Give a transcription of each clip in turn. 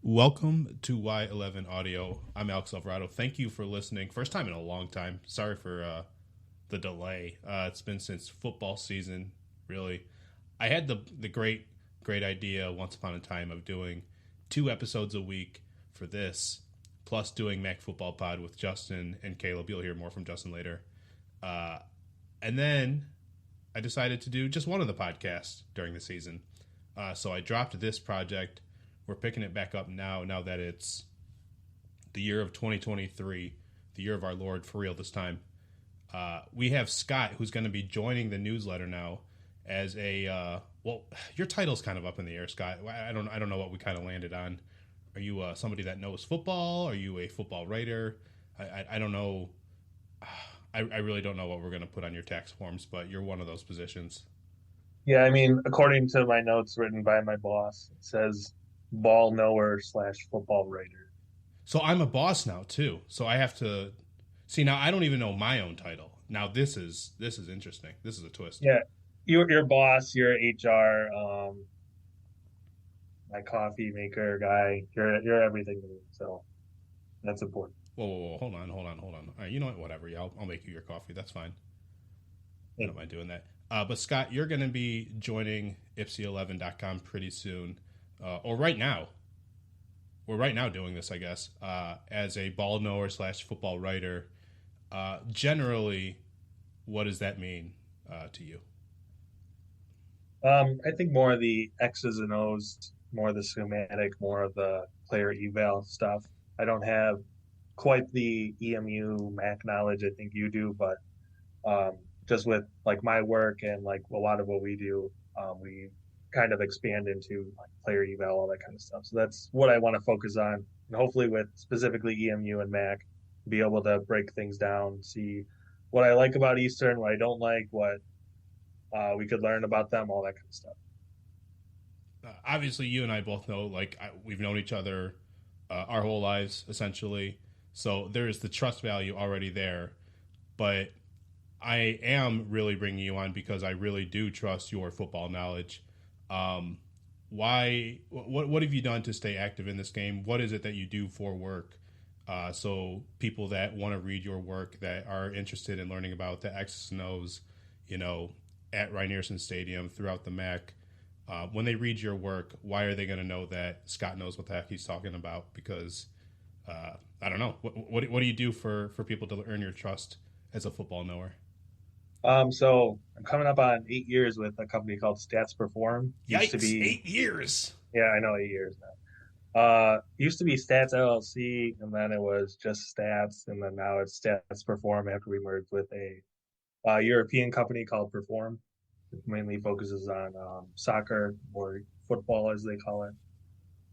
Welcome to Y11 Audio. I'm Alex Alvarado. Thank you for listening. First time in a long time. Sorry for the delay. It's been since football season, really. I had the great idea once upon a time of doing 2 episodes a week for this, plus doing Mac Football Pod with Justin and Caleb. You'll hear more from Justin later. And then I decided to do just one of the podcasts during the season. So I dropped this project. We're picking it back up now that it's the year of 2023, the year of our Lord, for real this time. We have Scott, who's going to be joining the newsletter now as a, well, your title's kind of up in the air, Scott. I don't know what we kind of landed on. Are you somebody that knows football? Are you a football writer? I don't know. I really don't know what we're going to put on your tax forms, but you're one of those positions. Yeah, I mean, according to my notes written by my boss, it says ball knower / football writer. So I'm a boss now too. So I have to see now. I don't even know my own title. Now this is interesting. This is a twist. Yeah, your boss, your HR, my coffee maker guy. You're everything to me. So that's important. Whoa. Hold on. All right, you know what? Whatever. Yeah, I'll make you your coffee. That's fine. I don't mind doing that. But Scott, you're going to be joining Ipsy11.com pretty soon, or right now. We're right now doing this, I guess, as a ball knower / football writer. Generally, what does that mean to you? I think more of the X's and O's, more of the schematic, more of the player eval stuff. I don't have quite the EMU Mac knowledge I think you do, but just with like my work and like a lot of what we do, we kind of expand into like player eval, all that kind of stuff. So that's what I want to focus on, and hopefully with specifically EMU and Mac, be able to break things down, see what I like about Eastern, what I don't like, what we could learn about them, all that kind of stuff. Obviously, you and I both know, we've known each other our whole lives, essentially. So there's the trust value already there. But I am really bringing you on because I really do trust your football knowledge. What have you done to stay active in this game? What is it that you do for work? So people that want to read your work, that are interested in learning about the X's and O's, at Rynearson Stadium, throughout the MAC, when they read your work, why are they going to know that Scott knows what the heck he's talking about? Because I don't know. What do you do for people to earn your trust as a football knower? So I'm coming up on 8 years with a company called Stats Perform. Yikes! 8 years. Yeah, I know, 8 years now. Used to be Stats LLC, and then it was just Stats, and then now it's Stats Perform after we merged with a European company called Perform. It mainly focuses on soccer or football, as they call it.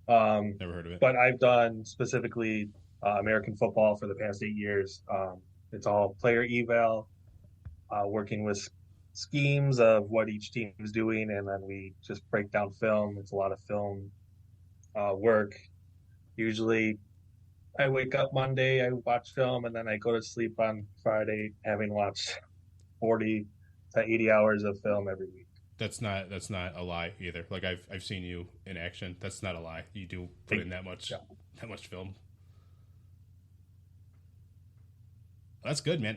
Never heard of it. But I've done specifically American football for the past 8 years. It's all player eval, working with schemes of what each team is doing, and then we just break down film. It's a lot of film work. Usually, I wake up Monday, I watch film, and then I go to sleep on Friday, having watched 40 to 80 hours of film every week. That's not a lie either. Like I've seen you in action. That's not a lie. You do put in that much film. That's good, man.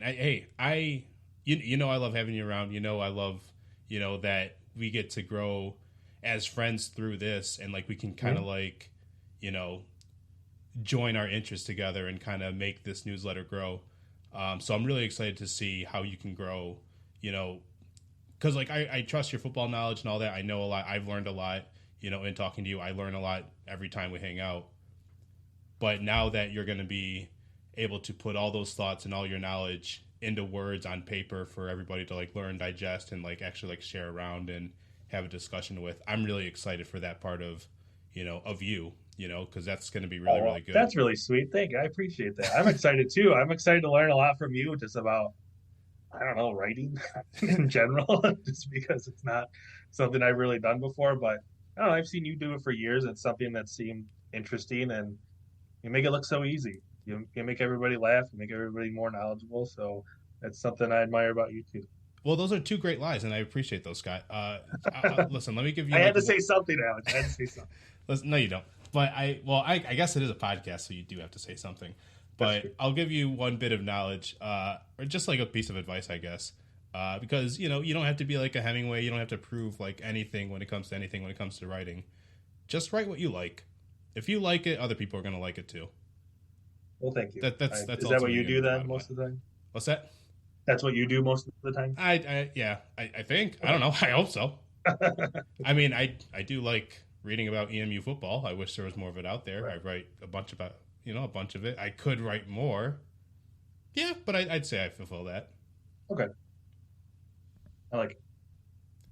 You know I love having you around. I love that we get to grow as friends through this, and like we can kind of join our interests together and kind of make this newsletter grow. So I'm really excited to see how you can grow. Because like I trust your football knowledge and all that. I know a lot. I've learned a lot. In talking to you, I learn a lot every time we hang out. But now that you're going to be able to put all those thoughts and all your knowledge into words on paper for everybody to like learn, digest, and like actually like share around and have a discussion with, I'm really excited for that part of you, because that's going to be really, really good. That's really sweet. Thank you. I appreciate that. I'm excited too. I'm excited to learn a lot from you just about, I don't know, writing in general, just because it's not something I've really done before. But I don't know, I've seen you do it for years. It's something that seemed interesting, and you make it look so easy. You make everybody laugh, you make everybody more knowledgeable. So that's something I admire about you too. Well, those are 2 great lies, and I appreciate those, Scott. Listen, let me give you. I had to say something, Alex. I had to say something. No, you don't. But I guess it is a podcast, so you do have to say something. But I'll give you one bit of knowledge, or just like a piece of advice, I guess. Because, you don't have to be like a Hemingway. You don't have to prove like anything when it comes to anything when it comes to writing. Just write what you like. If you like it, other people are going to like it too. Well, thank you. That's is that what you do then most of the time? What's that? That's what you do most of the time? I think. I don't know. I hope so. I mean, I do like reading about EMU football. I wish there was more of it out there. Right. I write a bunch of it. I could write more. Yeah, but I'd say I fulfill that. Okay. I like it.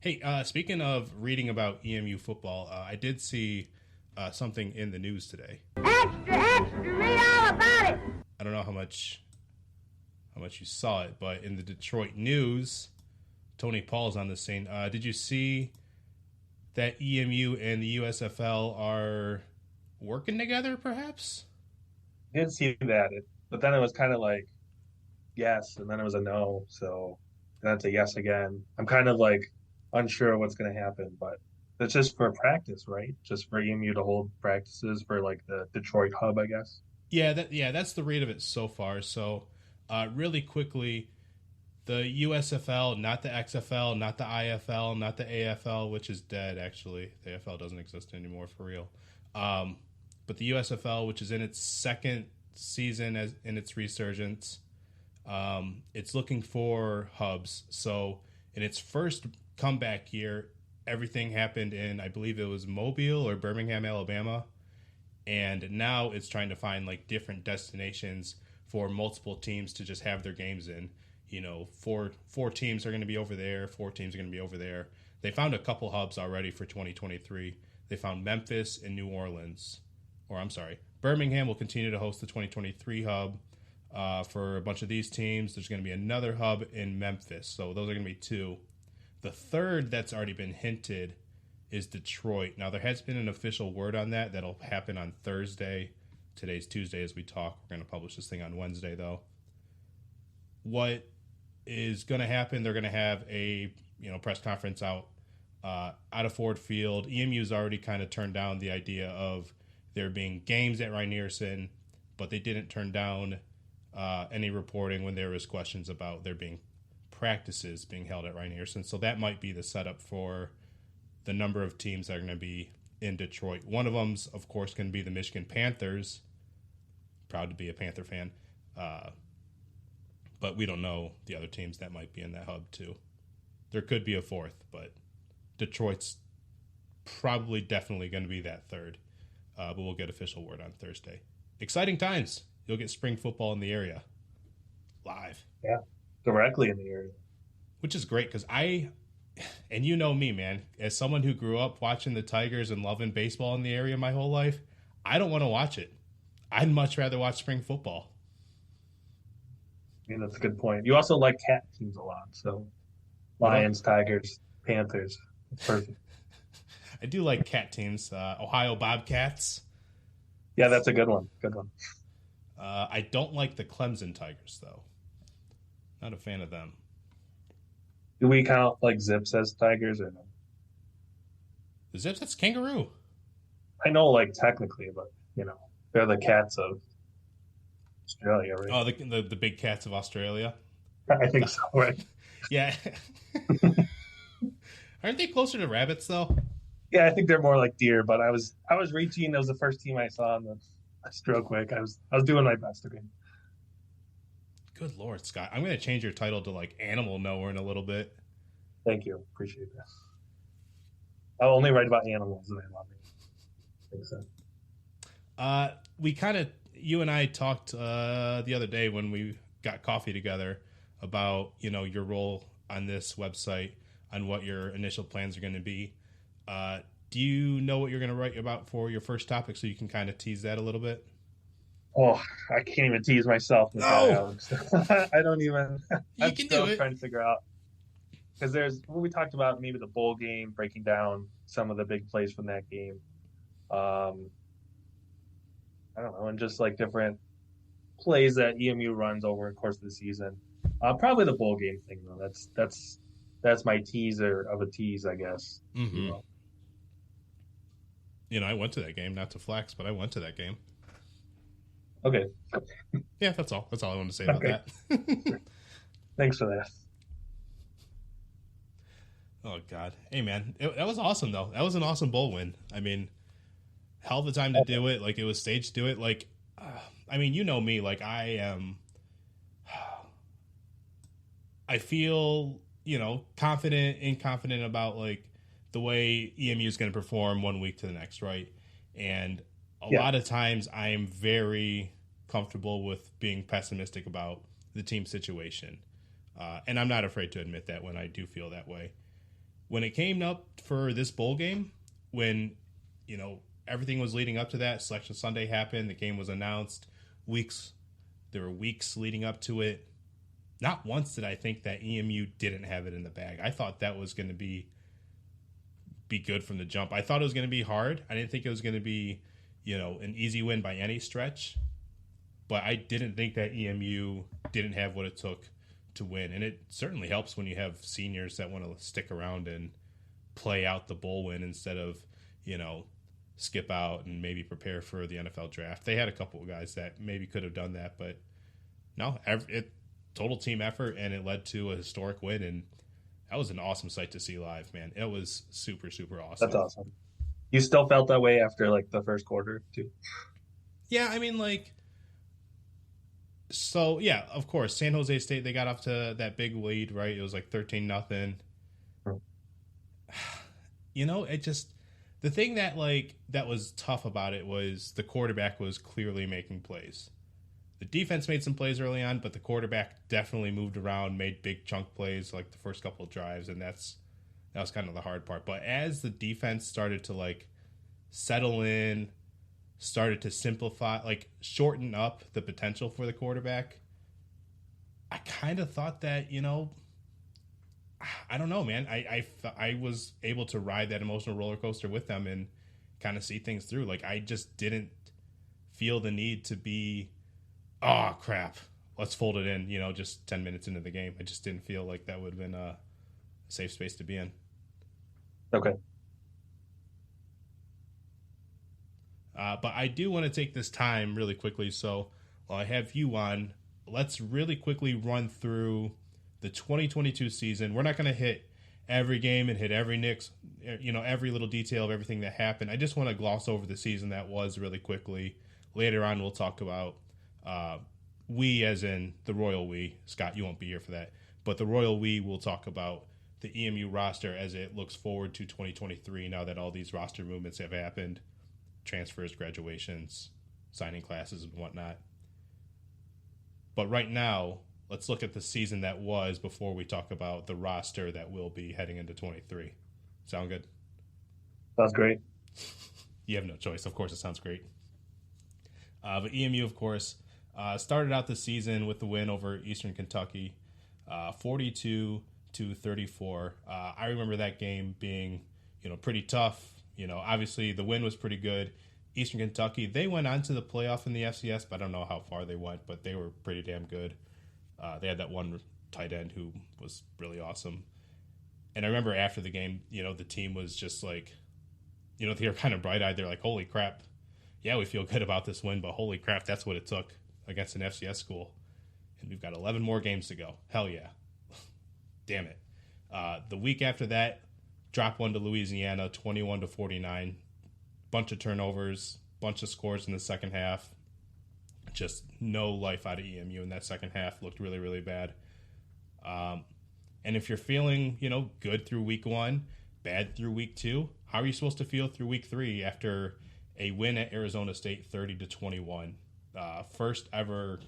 Hey, speaking of reading about EMU football, I did see something in the news today. Extra, read all about it. I don't know how much you saw it, but in the Detroit News, Tony Paul's on the scene. Did you see that EMU and the USFL are working together, perhaps? I did see that, but then it was kind of like yes, and then it was a no, so that's a yes again. I'm kind of like unsure what's going to happen, but it's just for practice, right? Just for EMU to hold practices for like the Detroit hub, I guess. Yeah, that's the rate of it so far. So, really quickly, the USFL, not the XFL, not the IFL, not the AFL, which is dead actually. The AFL doesn't exist anymore for real. But the USFL, which is in its second season in its resurgence, it's looking for hubs. So in its first comeback year, everything happened in, I believe it was Mobile or Birmingham, Alabama. And now it's trying to find like different destinations for multiple teams to just have their games in. Four teams are going to be over there. 4 teams are going to be over there. They found a couple hubs already for 2023. They found Memphis and New Orleans. Birmingham will continue to host the 2023 hub for a bunch of these teams. There's going to be another hub in Memphis. So those are going to be 2. The third that's already been hinted is Detroit. Now, there has been an official word on that. That'll happen on Thursday. Today's Tuesday as we talk. We're going to publish this thing on Wednesday, though. What is going to happen, they're going to have a press conference out of Ford Field. EMU's already kind of turned down the idea of there being games at Rynearson, but they didn't turn down any reporting when there was questions about there being practices being held at Rynearson. So that might be the setup for the number of teams that are going to be in Detroit. One of them's, of course, going to be the Michigan Panthers. Proud to be a Panther fan. But we don't know the other teams that might be in that hub, too. There could be a fourth, but Detroit's probably definitely going to be that third. But we'll get official word on Thursday. Exciting times. You'll get spring football in the area. Live. Yeah, directly in the area. Which is great because and you know me, man, as someone who grew up watching the Tigers and loving baseball in the area my whole life, I don't want to watch it. I'd much rather watch spring football. Yeah, that's a good point. You also like cat teams a lot, so Lions, Tigers, Panthers. Perfect. I do like cat teams. Ohio Bobcats. Yeah, that's a good one. Good one. I don't like the Clemson Tigers, though. Not a fan of them. Do we count like Zips as Tigers or no? The Zips, that's kangaroo. I know, like technically, but they're the cats of Australia, right? Oh, the big cats of Australia. I think so, right? Yeah. Aren't they closer to rabbits though? Yeah, I think they're more like deer. But I was reaching. It was the first team I saw in the stroke week. I was doing my best. Okay. Good Lord, Scott! I'm going to change your title to like Animal Knower in a little bit. Thank you. Appreciate that. I'll only write about animals and I love it. Thanks, so. You and I talked the other day when we got coffee together about, your role on this website, on what your initial plans are going to be. Do you know what you're going to write about for your first topic so you can kind of tease that a little bit? Oh, I can't even tease myself. No! I don't even. You can do it. Trying to figure out. Because there's what we talked about, maybe the bowl game, breaking down some of the big plays from that game. I don't know, and just like different plays that EMU runs over the course of the season. Probably the bowl game thing, though. That's my teaser of a tease, I guess. Mm-hmm. I went to that game, not to flex, but I went to that game. Okay. Yeah, that's all. That's all I wanted to say about Okay. that. Thanks for that. Oh, God. Hey, man. That was awesome, though. That was an awesome bowl win. I mean, hell of a time to do it. Like, it was staged to do it. Like, I mean, you know me. Like, I feel, confident about, like, the way EMU is going to perform 1 week to the next, right? And a lot of times I am very comfortable with being pessimistic about the team situation. And I'm not afraid to admit that when I do feel that way. When it came up for this bowl game, when, everything was leading up to that, Selection Sunday happened, the game was announced, there were weeks leading up to it. Not once did I think that EMU didn't have it in the bag. I thought that was going to be good from the jump. I thought it was going to be hard. I didn't think it was going to be, an easy win by any stretch. But I didn't think that EMU didn't have what it took to win. And it certainly helps when you have seniors that want to stick around and play out the bowl win instead of, skip out and maybe prepare for the NFL draft. They had a couple of guys that maybe could have done that, but no, total team effort, and it led to a historic win. And that was an awesome sight to see live, man. It was super, super awesome. That's awesome. You still felt that way after like the first quarter too? Yeah, I mean, so yeah, of course, San Jose State, they got off to that big lead, right? It was like 13-0. It just, the thing that that was tough about it was the quarterback was clearly making plays. The defense made some plays early on, but the quarterback definitely moved around, made big chunk plays like the first couple of drives, and that was kind of the hard part. But as the defense started to settle in, started to simplify, shorten up the potential for the quarterback, I kind of thought that, I don't know, man. I was able to ride that emotional roller coaster with them and kind of see things through. I just didn't feel the need to be, oh, crap, let's fold it in, just 10 minutes into the game. I just didn't feel like that would have been a safe space to be in. Okay. But I do want to take this time really quickly. So while I have you on, let's really quickly run through the 2022 season. We're not going to hit every game and hit every every little detail of everything that happened. I just want to gloss over the season that was really quickly. Later on, we'll talk about we, as in the Royal We. Scott, you won't be here for that. But the Royal We will talk about the EMU roster as it looks forward to 2023 now that all these roster movements have happened. Transfers, graduations, signing classes, and whatnot. But right now, let's look at the season that was before we talk about the roster that will be heading into 23. Sound good? Sounds great. You have no choice. Of course, it sounds great. But EMU, of course, started out the season with the win over Eastern Kentucky, 42-34. I remember that game being, pretty tough. Obviously the win was pretty good. Eastern Kentucky, they went on to the playoff in the FCS, but I don't know how far they went, but they were pretty damn good. They had that one tight end who was really awesome. And I remember after the game, the team was just they were kind of bright-eyed. They're like, holy crap. Yeah, we feel good about this win, but holy crap, that's what it took against an FCS school. And we've got 11 more games to go. Hell yeah. Damn it. The week after that, drop one to Louisiana, 21-49. Bunch of turnovers, bunch of scores in the second half. Just no life out of EMU in that second half. Looked really, really bad. And if you're feeling, good through week 1, bad through week 2, how are you supposed to feel through week 3 after a win at Arizona State, 30-21? First ever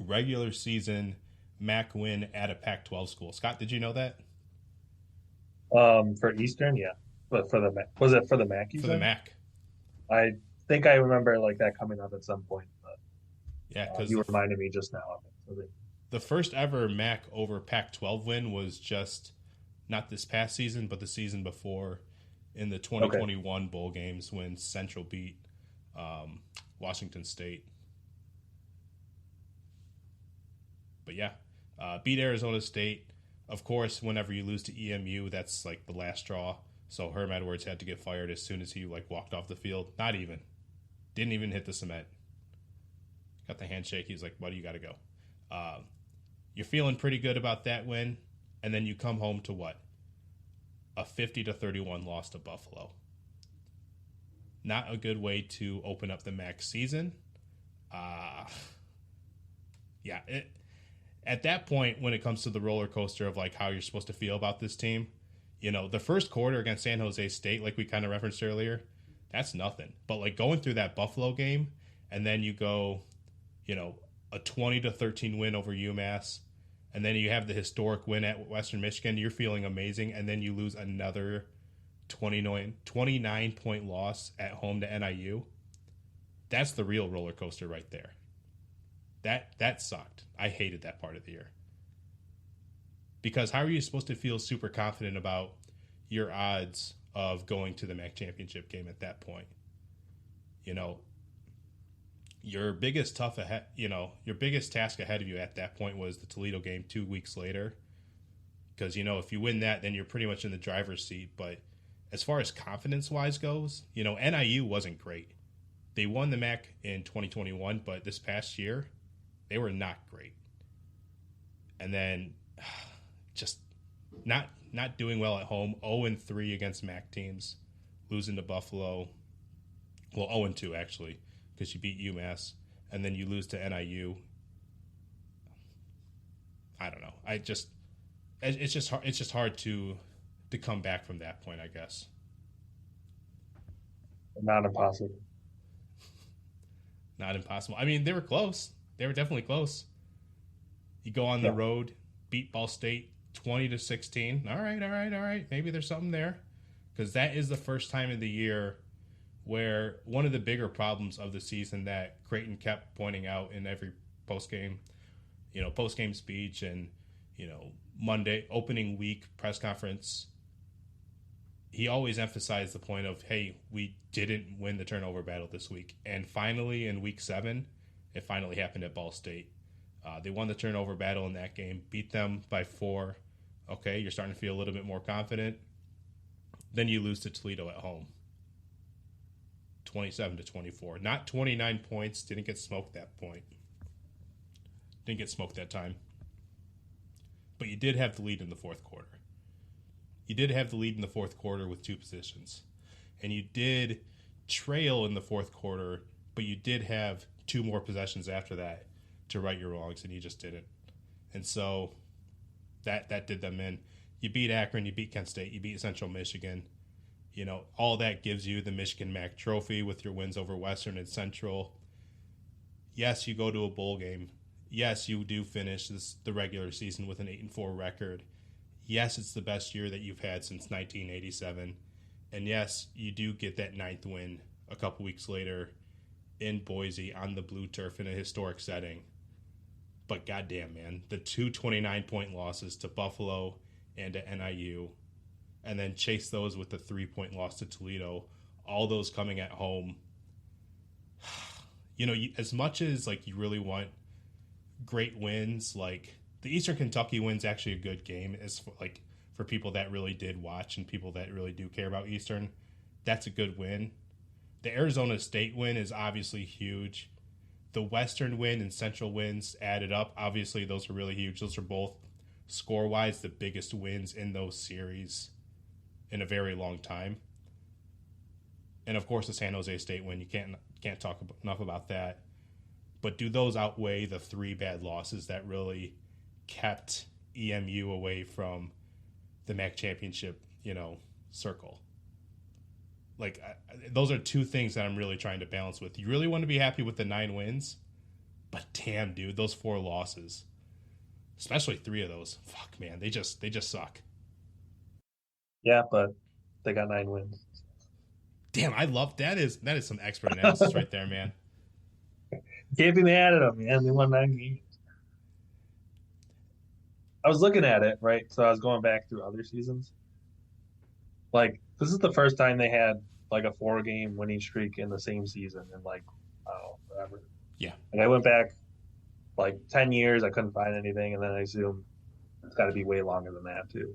regular season MAC win at a Pac-12 school. Scott, did you know that? For Eastern, yeah. But for the MAC, was it for the MAC? For the MAC. I think I remember that coming up at some point. But, yeah, because you reminded me just now of it. So the first ever MAC over Pac-12 win was just not this past season, but the season before in the 2021 bowl games when Central beat Washington State. But yeah, beat Arizona State. Of course, whenever you lose to EMU, that's the last straw So Herm Edwards had to get fired as soon as he walked off the field. Not even. Didn't even hit the cement. Got the handshake. He's like, buddy, you got to go. You're feeling pretty good about that win. And then you come home to what? A 50-31 loss to Buffalo. Not a good way to open up the MAC season. At that point, when it comes to the roller coaster of how you're supposed to feel about this team, the first quarter against San Jose State, like we kind of referenced earlier, that's nothing. But going through that Buffalo game, and then you go, a 20-13 win over UMass, and then you have the historic win at Western Michigan, you're feeling amazing, and then you lose another 29-point loss at home to NIU. That's the real roller coaster right there. That sucked. I hated that part of the year. Because how are you supposed to feel super confident about your odds of going to the MAC championship game at that point? Your biggest task ahead of you at that point was the Toledo game 2 weeks later. Because, if you win that, then you're pretty much in the driver's seat. But as far as confidence-wise goes, NIU wasn't great. They won the MAC in 2021, but this past year, they were not great. And then just not doing well at home. 0-3 against MAC teams, losing to Buffalo. Well, 0-2 actually, because you beat UMass, and then you lose to NIU. I don't know. It's just hard to come back from that point, I guess. Not impossible. Not impossible. I mean, they were close. They were definitely close. You go on the road, beat Ball State 20-16. All right. Maybe there's something there. Because that is the first time of the year where one of the bigger problems of the season that Creighton kept pointing out in every postgame speech and, Monday opening week press conference, he always emphasized the point of, hey, we didn't win the turnover battle this week. And finally, in week 7, it finally happened at Ball State. They won the turnover battle in that game, beat them by 4. Okay, you're starting to feel a little bit more confident. Then you lose to Toledo at home, 27-24. Not 29 points. Didn't get smoked that point. Didn't get smoked that time. But you did have the lead in the fourth quarter. You did have the lead in the fourth quarter with 2 positions. And you did trail in the fourth quarter, but you did have 2 more possessions after that to right your wrongs, and you just didn't. And so that did them in. You beat Akron, you beat Kent State, you beat Central Michigan. All that gives you the Michigan MAC trophy with your wins over Western and Central. Yes, you go to a bowl game. Yes, you do finish the regular season with an 8-4 record. Yes, it's the best year that you've had since 1987. And yes, you do get that 9th win a couple weeks later in Boise on the blue turf in a historic setting. But goddamn, man, the 2 29-point losses to Buffalo and to NIU, and then chase those with the 3-point loss to Toledo, all those coming at home. As much as you really want great wins, the Eastern Kentucky win's actually a good game as for people that really did watch and people that really do care about Eastern. That's a good win. The Arizona State win is obviously huge. The Western win and Central wins added up. Obviously, those are really huge. Those are both, score-wise, the biggest wins in those series in a very long time. And, of course, the San Jose State win. You can't talk enough about that. But do those outweigh the 3 bad losses that really kept EMU away from the MAC championship, circle? Those are 2 things that I'm really trying to balance with. You really want to be happy with the 9 wins, but damn, dude, those 4 losses, especially 3 of those, fuck, man, they just suck. Yeah, but they got 9 wins. Damn, I love that. Is some expert analysis right there, man. Can't be mad at them, man. They won 9 games. I was looking at it, right? So I was going back through other seasons. This is the first time they had a 4-game winning streak in the same season in forever. Yeah. And I went back 10 years. I couldn't find anything, and then I assumed it's got to be way longer than that too.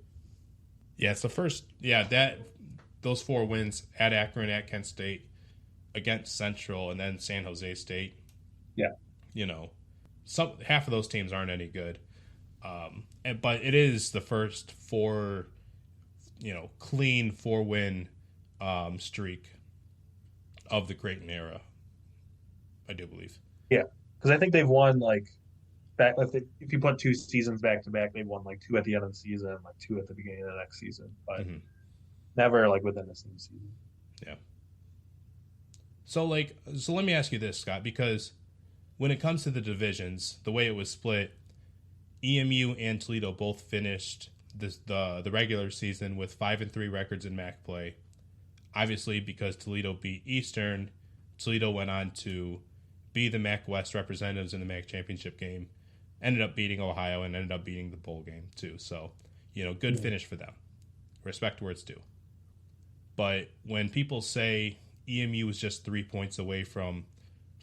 Yeah, it's the first. Yeah, that those 4 wins at Akron, at Kent State, against Central, and then San Jose State. Yeah. Half of those teams aren't any good. But it is the first 4, clean 4-win streak of the Creighton era, I do believe. Yeah, because I think they've won back. If you put 2 seasons back to back, they've won 2 at the end of the season, and 2 at the beginning of the next season, but never within the same season. Yeah. So let me ask you this, Scott, because when it comes to the divisions, the way it was split, EMU and Toledo both finished the regular season with 5-3 records in MAC play. Obviously, because Toledo beat Eastern, Toledo went on to be the MAC West representatives in the MAC championship game, ended up beating Ohio, and ended up beating the bowl game too. So, good finish for them. Respect where it's due. But when people say EMU was just 3 points away from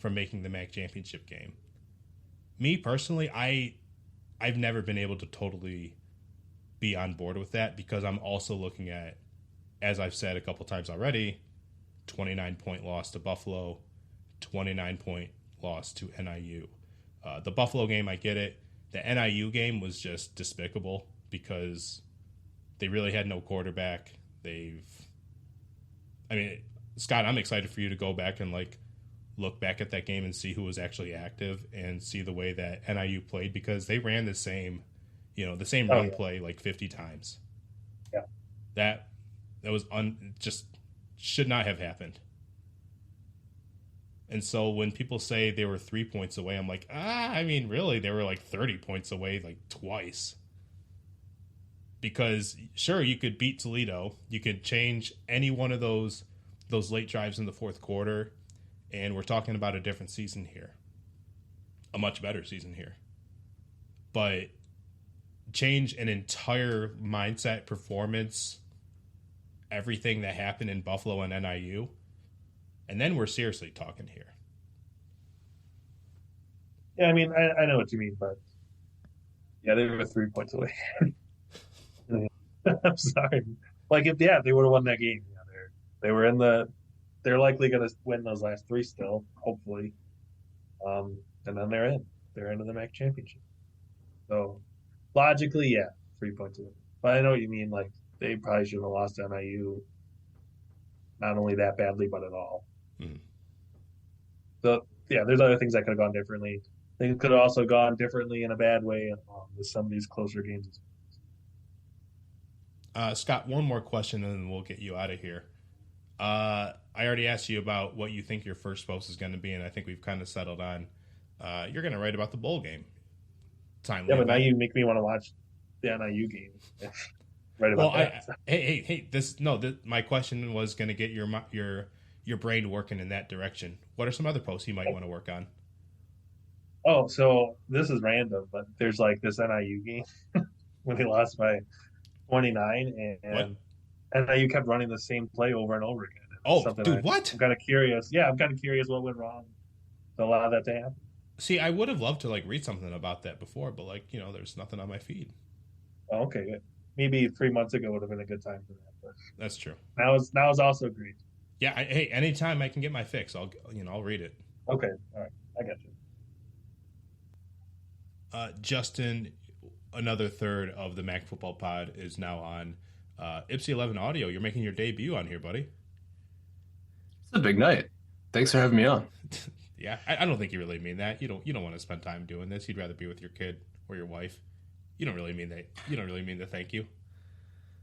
making the MAC championship game, me personally, I've never been able to totally be on board with that, because I'm also looking at, as I've said a couple times already, 29-point loss to Buffalo, 29-point loss to NIU. The Buffalo game, I get it. The NIU game was just despicable because they really had no quarterback. Scott, I'm excited for you to go back and look back at that game and see who was actually active and see the way that NIU played, because they ran the same run play 50 times. Yeah. That was just should not have happened. And so when people say they were 3 points away, I'm like, really, they were 30 points away twice. Because sure, you could beat Toledo, you could change any one of those late drives in the fourth quarter, and we're talking about a different season here. A much better season here. But change an entire mindset, performance, everything that happened in Buffalo and NIU, and then we're seriously talking here. Yeah, I know what you mean, but yeah, they were 3 points away. I'm sorry. If they would have won that game. Yeah, they were in they're likely going to win those last 3 still, hopefully. And then they're into the MAC championship. So logically, yeah, 3 points away. But I know what you mean. They probably should have lost to NIU, not only that badly, but at all. Mm-hmm. So yeah, there's other things that could have gone differently. Things could have also gone differently in a bad way with some of these closer games. Scott, one more question, and then we'll get you out of here. I already asked you about what you think your first post is going to be, and I think we've kind of settled on you're going to write about the bowl game. Yeah, but now you make me want to watch the NIU game. Right about that. My question was going to get your brain working in that direction. What are some other posts you might want to work on? Oh, so this is random, but there's this NIU game when they lost by 29, and NIU kept running the same play over and over again. What? I'm kind of curious. Yeah, I'm kind of curious what went wrong to allow that to happen. See, I would have loved to read something about that before, but there's nothing on my feed. Oh, okay, good. Maybe 3 months ago would have been a good time for that. But that's true. Now is also great. Yeah, anytime I can get my fix, I'll read it. Okay, all right, I got you. Justin, another third of the MAC Football Pod is now on YPSI Audio. You're making your debut on here, buddy. It's a big night. Thanks for having me on. Yeah, I don't think you really mean that. You don't want to spend time doing this. You'd rather be with your kid or your wife. You don't really mean that. You don't really mean the thank you.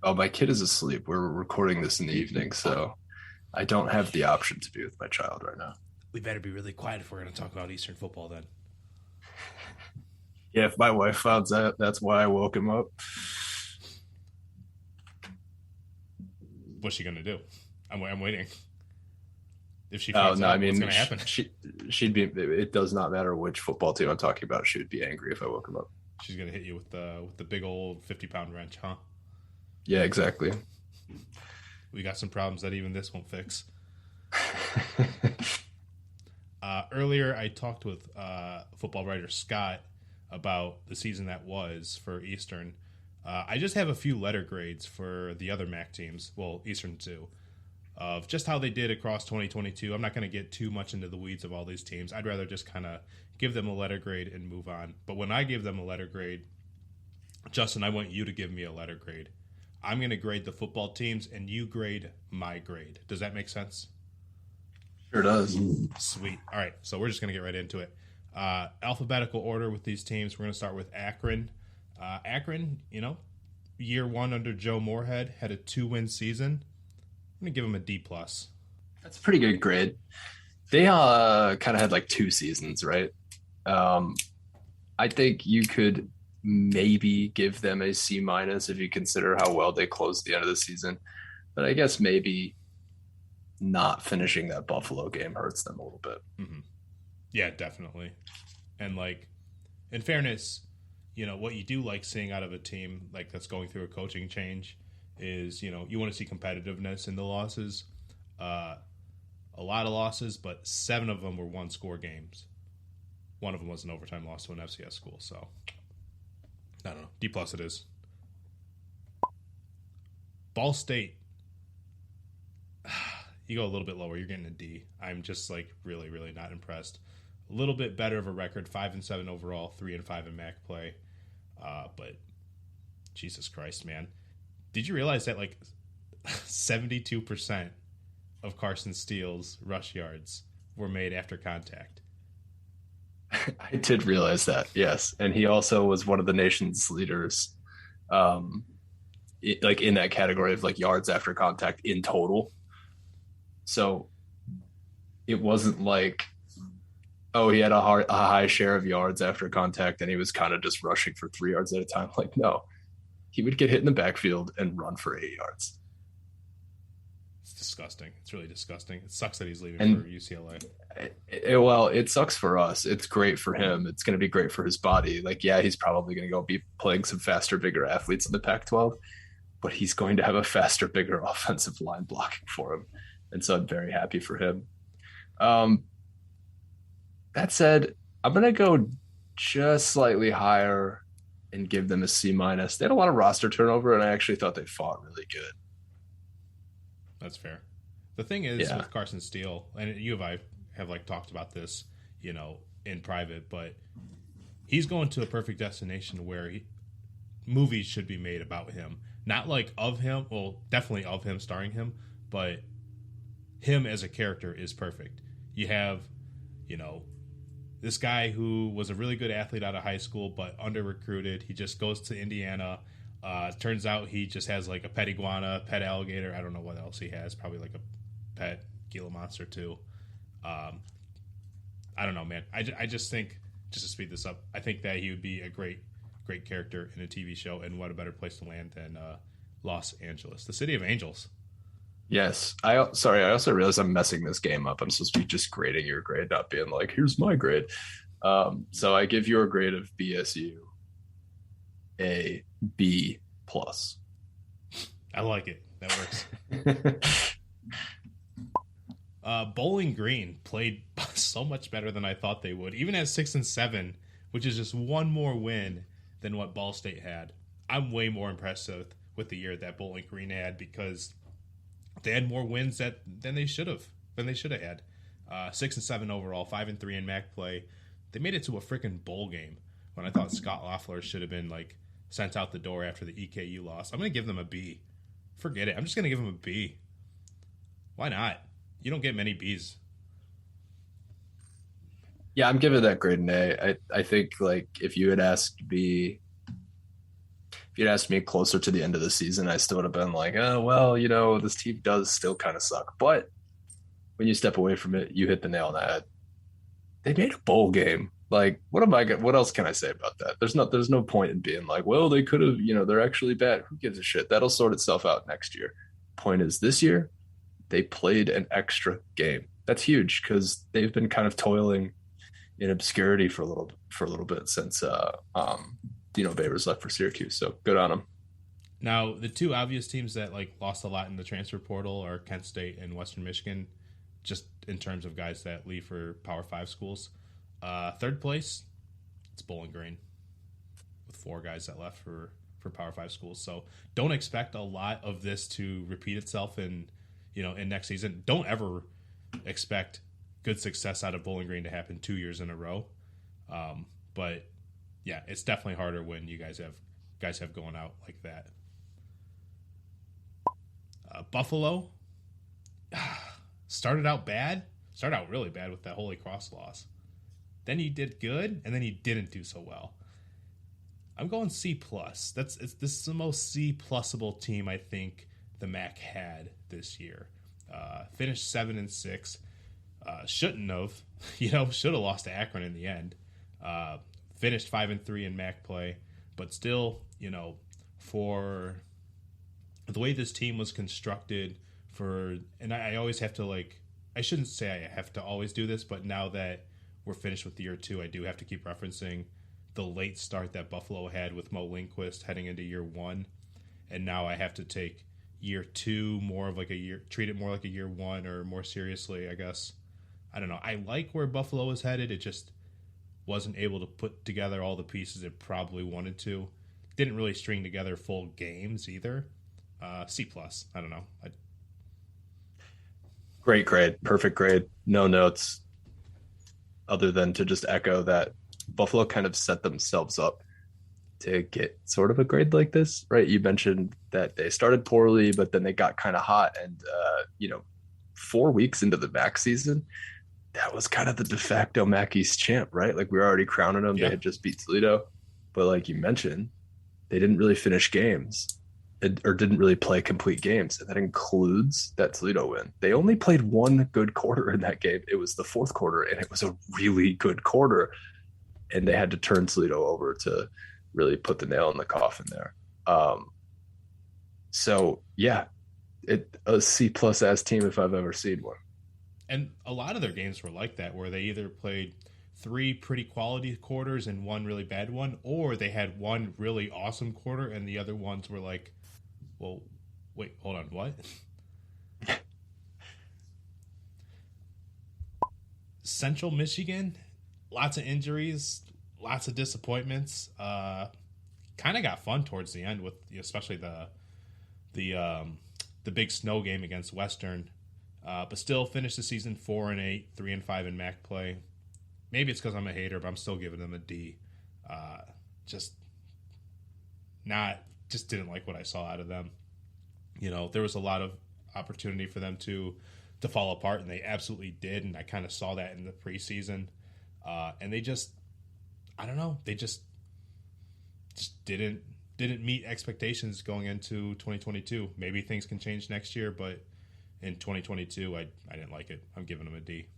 Oh, my kid is asleep. We're recording this in the evening, so I don't have the option to be with my child right now. We better be really quiet if we're going to talk about Eastern football then. Yeah, if my wife finds out, that's why I woke him up. What's she going to do? I'm waiting. If she finds out, what's going to happen? She'd be. It does not matter which football team I'm talking about. She would be angry if I woke him up. She's going to hit you with the big old 50-pound wrench, huh? Yeah, exactly. We got some problems that even this won't fix. Earlier, I talked with football writer Scott about the season that was for Eastern. I just have a few letter grades for the other MAC teams. Well, Eastern too. of just how they did across 2022. I'm not going to get too much into the weeds of all these teams. I'd rather just kind of give them a letter grade and move on. But when I give them a letter grade, Justin, I want you to give me a letter grade. I'm going to grade the football teams, and you grade my grade. Does that make sense? Sure does. Sweet. All right, so we're just going to get right into it. Alphabetical order with these teams. We're going to start with Akron. Akron, year one under Joe Moorhead, had a 2-win season. I'm going to give them a D+. That's a pretty good grade. They kind of had like 2 seasons, right? I think you could maybe give them a C- if you consider how well they closed the end of the season. But I guess maybe not finishing that Buffalo game hurts them a little bit. Mm-hmm. Yeah, definitely. And in fairness, what you do like seeing out of a team that's going through a coaching change is, you want to see competitiveness in the losses. A lot of losses, but 7 of them were 1-score games. One of them was an overtime loss to an FCS school. So, I don't know. D+ it is. Ball State. You go a little bit lower, you're getting a D. I'm just really, really not impressed. A little bit better of a record, 5-7 overall, 3-5 in MAC play. But Jesus Christ, man. Did you realize that 72% of Carson Steele's rush yards were made after contact? I did realize that, yes. And he also was one of the nation's leaders in that category of yards after contact in total. So it wasn't he had a high share of yards after contact and he was kind of just rushing for 3 yards at a time. No, he would get hit in the backfield and run for 8 yards. It's disgusting. It's really disgusting. It sucks that he's leaving for UCLA. It sucks for us. It's great for him. It's going to be great for his body. He's probably going to go be playing some faster, bigger athletes in the Pac-12, but he's going to have a faster, bigger offensive line blocking for him. And so I'm very happy for him. That said, I'm going to go just slightly higher and give them a C-. They had a lot of roster turnover, and I actually thought they fought really good. That's fair. The thing is with Carson Steele, and you and I have talked about this, in private, but he's going to a perfect destination where movies should be made about him. Not of him, well, definitely of him, starring him, but him as a character is perfect. You have, this guy who was a really good athlete out of high school, but under-recruited. He just goes to Indiana. Turns out he just has a pet iguana, pet alligator. I don't know what else he has. Probably a pet Gila monster too. I don't know, man. I just think, just to speed this up, I think that he would be a great character in a TV show, and what a better place to land than Los Angeles, the city of angels. Yes. I also realized I'm messing this game up. I'm supposed to be just grading your grade, not being here's my grade. So I give your grade of BSU a B+. I like it. That works. Bowling Green played so much better than I thought they would, even at 6-7, which is just one more win than what Ball State had. I'm way more impressed with the year that Bowling Green had, because they had more wins than they should have had. 6-7 overall, 5-3 in MAC play. They made it to a freaking bowl game when I thought Scott Loeffler should have been sent out the door after the EKU loss. I'm going to give them a B. Forget it. I'm just going to give them a B. Why not? You don't get many Bs. Yeah, I'm giving that grade an A. I think if you had asked me closer to the end of the season, I still would have been oh, well, this team does still kind of suck. But when you step away from it, you hit the nail on the head. They made a bowl game. What else can I say about that? There's no point in being well, they could have, they're actually bad. Who gives a shit? That'll sort itself out next year. Point is, this year, they played an extra game. That's huge, because they've been kind of toiling in obscurity for a little bit since Dino Babers left for Syracuse. So good on them. Now, the two obvious teams that lost a lot in the transfer portal are Kent State and Western Michigan, just in terms of guys that leave for Power 5 schools. Third place, it's Bowling Green, with 4 guys that left for Power 5 schools. So don't expect a lot of this to repeat itself in in next season. Don't ever expect good success out of Bowling Green to happen 2 years in a row. But yeah, it's definitely harder when you guys have going out like that. Buffalo started out really bad with that Holy Cross loss. Then you did good, and then you didn't do so well. I'm going C+. This is the most C+able team I think the MAC had this year. Finished 7-6. Shouldn't have, should have lost to Akron in the end. Finished 5-3 in MAC play, but still, for the way this team was constructed, and I always have to I shouldn't say I have to always do this, but now that we're finished with year 2, I do have to keep referencing the late start that Buffalo had with Mo Lindquist heading into year 1, and now I have to take year 2 more of treat it more like a year 1 or more seriously, I guess. I don't know. I like where Buffalo is headed. It just wasn't able to put together all the pieces it probably wanted to. Didn't really string together full games either. C+. I don't know. Great grade. Perfect grade. No notes other than to just echo that Buffalo kind of set themselves up to get sort of a grade like this, right? You mentioned that they started poorly, but then they got kind of hot. And, 4 weeks into the MAC season, that was kind of the de facto MAC East champ, right? Like we were already crowning them. Yeah. They had just beat Toledo. But like you mentioned, they didn't really finish games or didn't really play complete games. And that includes that Toledo win. They only played one good quarter in that game. It was the fourth quarter, and it was a really good quarter. And they had to turn Toledo over to really put the nail in the coffin there. So, yeah, a C+ ass team if I've ever seen one. And a lot of their games were like that, where they either played 3 pretty quality quarters and 1 really bad one, or they had 1 really awesome quarter and the other ones were like, well, wait, hold on, what? Central Michigan, lots of injuries, lots of disappointments. Kind of got fun towards the end with especially the big snow game against Western, but still finished the season 4-8, 3-5 in MAC play. Maybe it's because I'm a hater, but I'm still giving them a D. Just didn't like what I saw out of them. There was a lot of opportunity for them to fall apart, and they absolutely did. And I kind of saw that in the preseason. And they just, I don't know, they just didn't meet expectations going into 2022. Maybe things can change next year, but in 2022, I didn't like it. I'm giving them a D.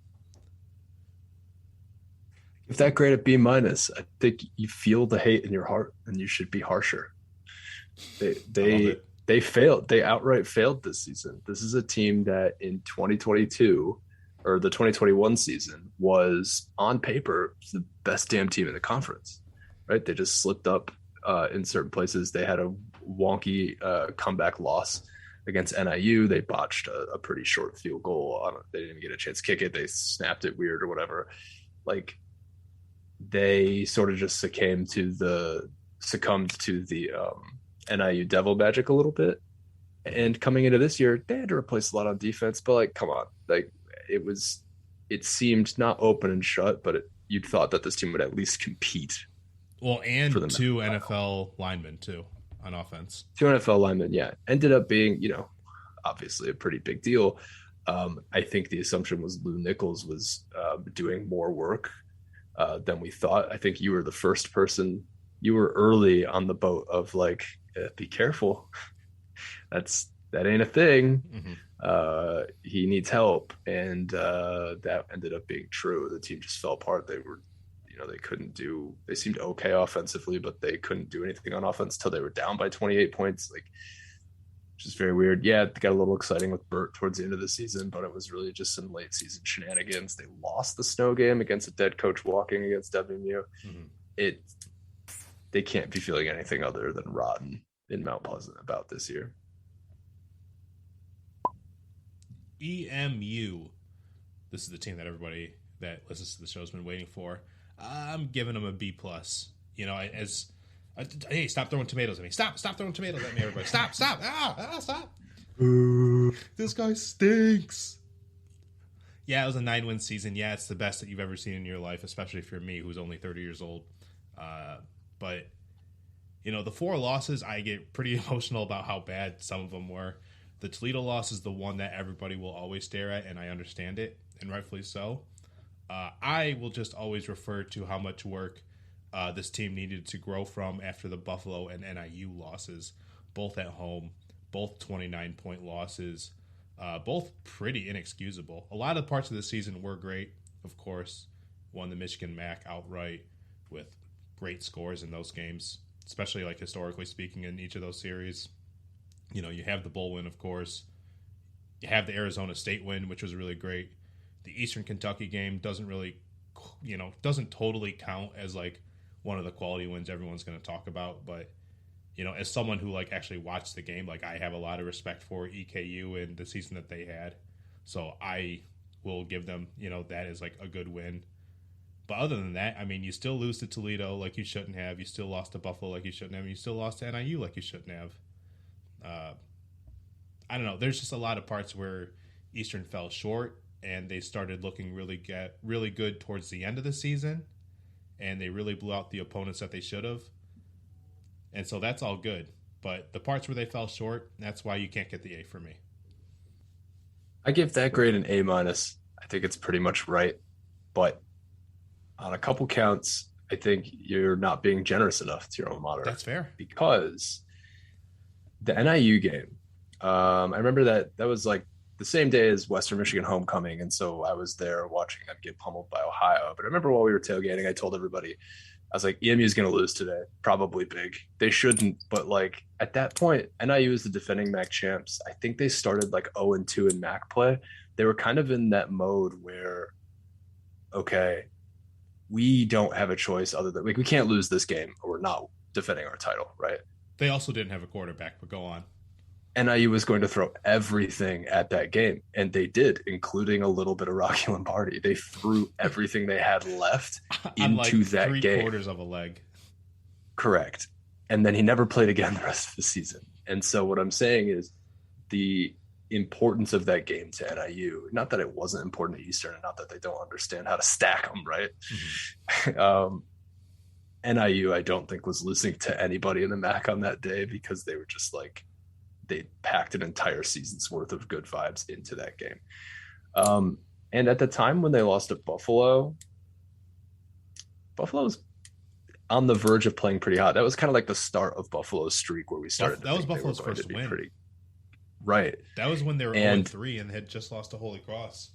If that grade at B-, I think you feel the hate in your heart, and you should be harsher. They failed. They outright failed this season. This is a team that in 2022 or the 2021 season was on paper the best damn team in the conference, right? They just slipped up in certain places. They had a wonky comeback loss against NIU. They botched a pretty short field goal. They didn't even get a chance to kick it. They snapped it weird or whatever. Like, they sort of just succumbed to the NIU Devil magic a little bit. And coming into this year, they had to replace a lot on defense, but come on, it seemed not open and shut, but you'd thought that this team would at least compete. Well, and 2 NFL linemen too on offense. 2 NFL linemen, yeah, ended up being, obviously a pretty big deal. I think the assumption was Lou Nichols was doing more work than we thought. I think you were the first person. You were early on the boat of be careful. That ain't a thing. Mm-hmm. He needs help, and that ended up being true. The team just fell apart. They were, they seemed okay offensively, but they couldn't do anything on offense till they were down by 28 points. Just very weird. Yeah, it got a little exciting with Burt towards the end of the season, but it was really just some late season shenanigans. They lost the snow game against a dead coach walking against WMU. Mm-hmm. They can't be feeling anything other than rotten in Mount Pleasant about this year. EMU. This is the team that everybody that listens to the show has been waiting for. I'm giving them a B+. Hey, stop throwing tomatoes at me. Stop throwing tomatoes at me, everybody. Stop. Stop. This guy stinks. Yeah, it was a 9-win season. Yeah, it's the best that you've ever seen in your life, especially if you're me, who's only 30 years old. But, the 4 losses, I get pretty emotional about how bad some of them were. The Toledo loss is the one that everybody will always stare at, and I understand it, and rightfully so. I will just always refer to how much work this team needed to grow from after the Buffalo and NIU losses, both at home, both 29-point losses, both pretty inexcusable. A lot of parts of the season were great, of course. Won the Michigan MAC outright with great scores in those games, especially like historically speaking in each of those series. You have the bowl win, of course. You have the Arizona State win, which was really great. The Eastern Kentucky game doesn't totally count as like one of the quality wins everyone's going to talk about, but as someone who like actually watched the game, like I have a lot of respect for EKU and the season that they had. So I will give them, that is like a good win. But other than that, I mean, you still lose to Toledo like you shouldn't have. You still lost to Buffalo like you shouldn't have. And you still lost to NIU like you shouldn't have. I don't know. There's just a lot of parts where Eastern fell short, and they started looking really good towards the end of the season, and they really blew out the opponents that they should have. And so that's all good. But the parts where they fell short, that's why you can't get the A for me. I give that grade an A-. I think it's pretty much right. But on a couple counts, I think you're not being generous enough to your alma mater. That's fair. Because the NIU game, I remember that was like the same day as Western Michigan homecoming. And so I was there watching them get pummeled by Ohio. But I remember while we were tailgating, I told everybody, I was like, EMU is going to lose today. Probably big. They shouldn't. But like at that point, NIU is the defending MAC champs. I think they started like 0-2 in MAC play. They were kind of in that mode where, okay, we don't have a choice other than we can't lose this game or we're not defending our title, right? They also didn't have a quarterback, but go on. NIU was going to throw everything at that game, and they did, including a little bit of Rocky Lombardi. They threw everything they had left into that game. 3/4 of a leg. Correct. And then he never played again the rest of the season. And so what I'm saying is the importance of that game to NIU, not that it wasn't important to Eastern, and not that they don't understand how to stack them, right? Mm-hmm. NIU, I don't think, was losing to anybody in the MAC on that day because they were just like, they packed an entire season's worth of good vibes into that game. And at the time when they lost to Buffalo was on the verge of playing pretty hot. That was kind of like the start of Buffalo's streak where we started. That was Buffalo's first win. Right. That was when they were 0-3 and had just lost to Holy Cross.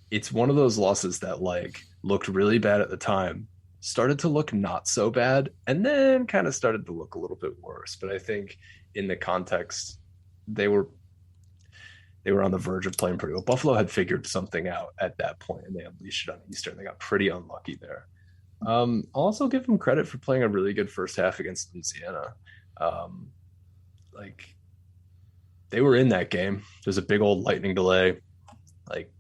It's one of those losses that like looked really bad at the time, started to look not so bad, and then kind of started to look a little bit worse. But I think in the context, they were on the verge of playing pretty well. Buffalo had figured something out at that point, and they unleashed it on Eastern. They got pretty unlucky there. I'll also give them credit for playing a really good first half against Louisiana. Like they were in that game. There's a big old lightning delay. Like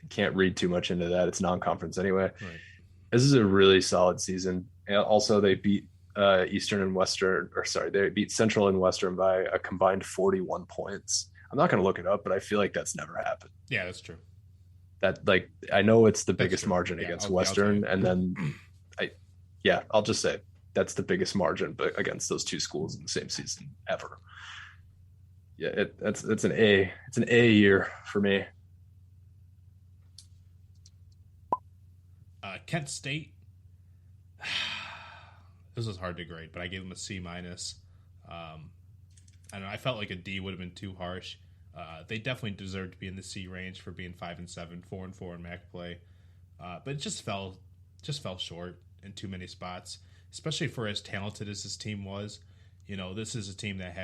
you can't read too much into that. It's non-conference anyway. Right. This is a really solid season. And also, they beat Eastern and Western, they beat Central and Western by a combined 41 points. I'm not going to look it up, but I feel like that's never happened. Yeah, that's true. That like I know it's the biggest margin against Western, and then I'll just say that's the biggest margin, but against those two schools in the same season ever. Yeah, it's an A. It's an A year for me. Kent State. This was hard to grade, but I gave them a C-. I don't know. I felt like a D would have been too harsh. They definitely deserved to be in the C range for being 5-7, 4-4 in MAC play, but it just fell short in too many spots, especially for as talented as this team was. This is a team that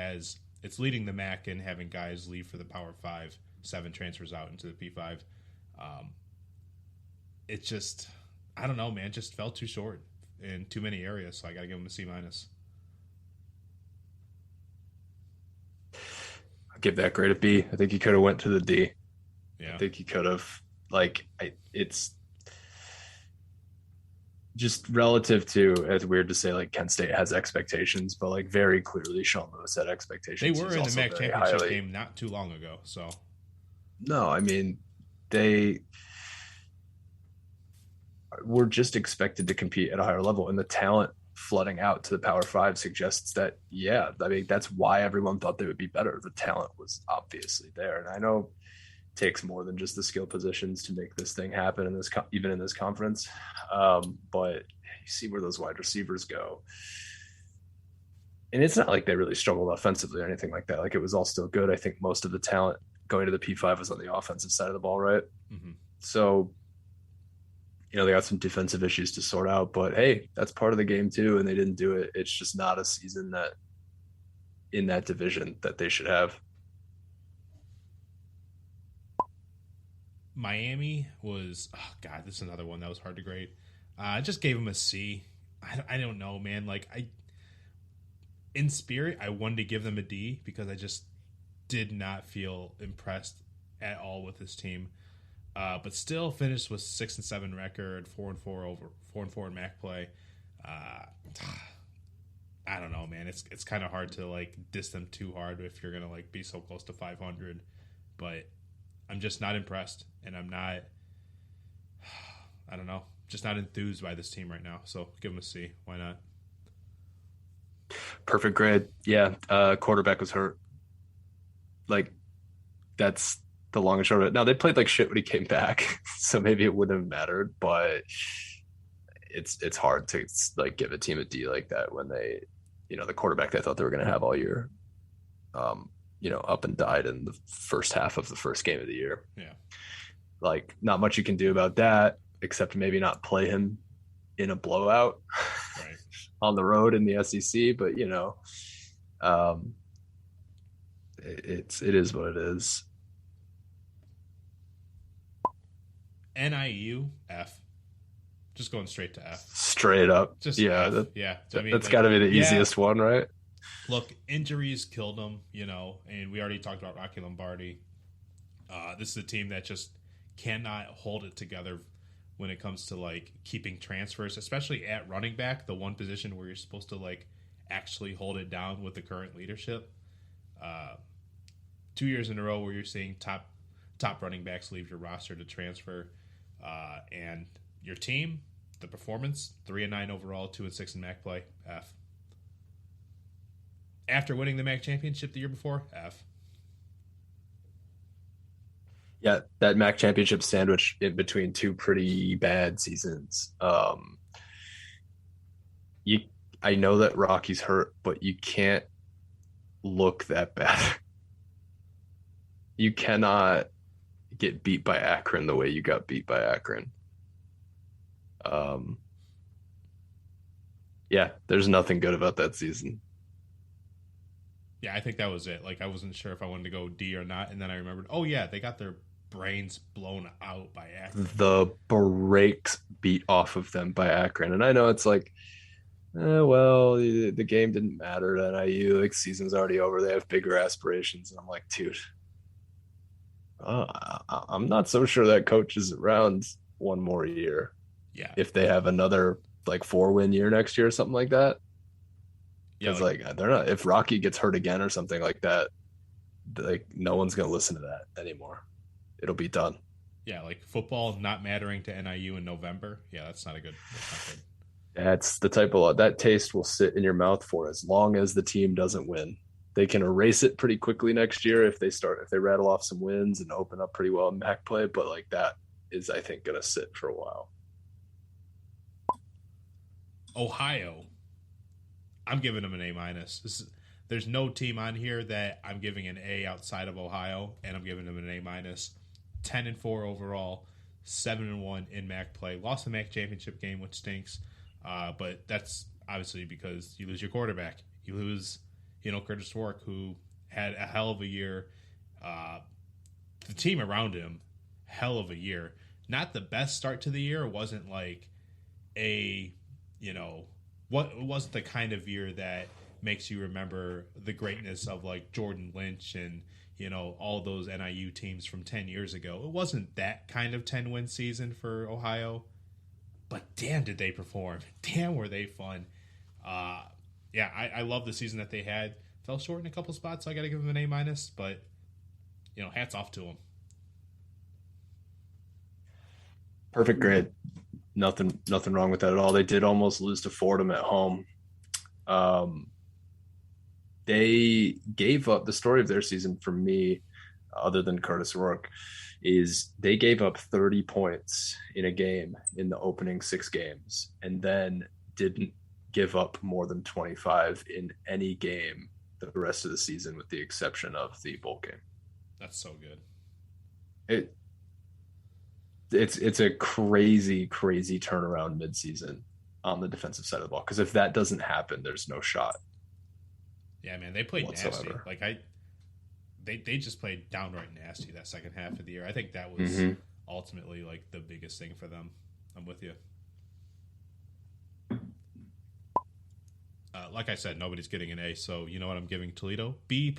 it's leading the MAC and having guys leave for the Power 5, 7 transfers out into the P5. It just, I don't know, man, just fell too short in too many areas, so I got to give them a C-. I'll give that grade a B. I think he could have went to the D. Yeah. I think he could have. just relative to, it's weird to say like Kent State has expectations, but like very clearly Sean Lewis had expectations. They were He's in the also MAC very championship highly. game not too long ago, so No, I mean they were just expected to compete at a higher level, and the talent flooding out to the Power Five suggests that, yeah, I mean that's why everyone thought they would be better. The talent was obviously there, and I know it takes more than just the skill positions to make this thing happen in this even in this conference. But you see where those wide receivers go, and it's not like they really struggled offensively or anything like that. Like it was all still good. I think most of the talent going to the P5 was on the offensive side of the ball, right? mm-hmm. So they got some defensive issues to sort out, but hey, that's part of the game too, and they didn't do it. It's just not a season that in that division that they should have. Miami was, oh God, this is another one that was hard to grade. I just gave him a C. I don't know, man. Like in spirit, I wanted to give them a D because I just did not feel impressed at all with this team. But still finished with 6-7 record, 4-4 in MAC play. I don't know, man. It's kind of hard to like diss them too hard if you're gonna like be so close to 500. But I'm just not impressed, and I'm not. I don't know, just not enthused by this team right now. So give them a C. Why not? Perfect grade. Yeah, quarterback was hurt. Like that's the long and short of it. Now they played like shit when he came back, so maybe it wouldn't have mattered. But it's hard to like give a team a D like that when they, the quarterback they thought they were going to have all year, up and died in the first half of the first game of the year. Yeah, like not much you can do about that except maybe not play him in a blowout right. on the road in the SEC. But it is what it is. NIU F. Just going straight to F. Straight up. Just yeah. F. Yeah. I mean, that's got to be the easiest one, right? Look, injuries killed them, and we already talked about Rocky Lombardi. This is a team that just cannot hold it together when it comes to like keeping transfers, especially at running back, the one position where you're supposed to like actually hold it down with the current leadership. 2 years in a row where you're seeing top running backs leave your roster to transfer, and your team, the performance, 3-9 overall, 2-6 in MAC play, F. After winning the MAC championship the year before, F. Yeah, that MAC championship sandwich in between two pretty bad seasons. I know that Rocky's hurt, but you can't look that bad. You cannot get beat by Akron the way you got beat by Akron. Yeah, there's nothing good about that season. Yeah, I think that was it. Like, I wasn't sure if I wanted to go D or not, and then I remembered, oh yeah, they got their brains blown out by Akron. The brakes beat off of them by Akron. And I know it's like, well, the game didn't matter to NIU. Like, season's already over. They have bigger aspirations. And I'm like, dude, I'm not so sure that coach is around one more year. Yeah. If they have another like 4-win year next year or something like that. Because like they're not, if Rocky gets hurt again or something like that, like no one's gonna listen to that anymore. It'll be done. Yeah, like football not mattering to NIU in November. Yeah, that's not good. That's the type of that taste will sit in your mouth for as long as the team doesn't win. They can erase it pretty quickly next year if they rattle off some wins and open up pretty well in MAC play. But like that is, I think, gonna sit for a while. Ohio, I'm giving them an A-. There's no team on here that I'm giving an A outside of Ohio, and I'm giving them an A-. 10-4 overall, 7-1 in MAC play. Lost the MAC championship game, which stinks, but that's obviously because you lose your quarterback. You lose, Curtis Warwick, who had a hell of a year. The team around him, hell of a year. Not the best start to the year. It wasn't like a what wasn't the kind of year that makes you remember the greatness of like Jordan Lynch and all those NIU teams from 10 years ago. It wasn't that kind of 10-win season for Ohio, but damn, did they perform? Damn, were they fun? Yeah, I love the season that they had. Fell short in a couple spots, so I got to give them an A-, but hats off to them. Perfect grade. Nothing wrong with that at all. They did almost lose to Fordham at home. They gave up the story of their season for me, other than Curtis Rourke, is they gave up 30 points in a game in the opening 6 games and then didn't give up more than 25 in any game the rest of the season, with the exception of the bowl game. That's so good. It's a crazy turnaround midseason on the defensive side of the ball, because if that doesn't happen, there's no shot. Yeah, man, they played whatsoever. nasty. Like they just played downright nasty that second half of the year. I think that was ultimately like the biggest thing for them. I'm with you. Like I said, nobody's getting an A, so you know what I'm giving Toledo? B+.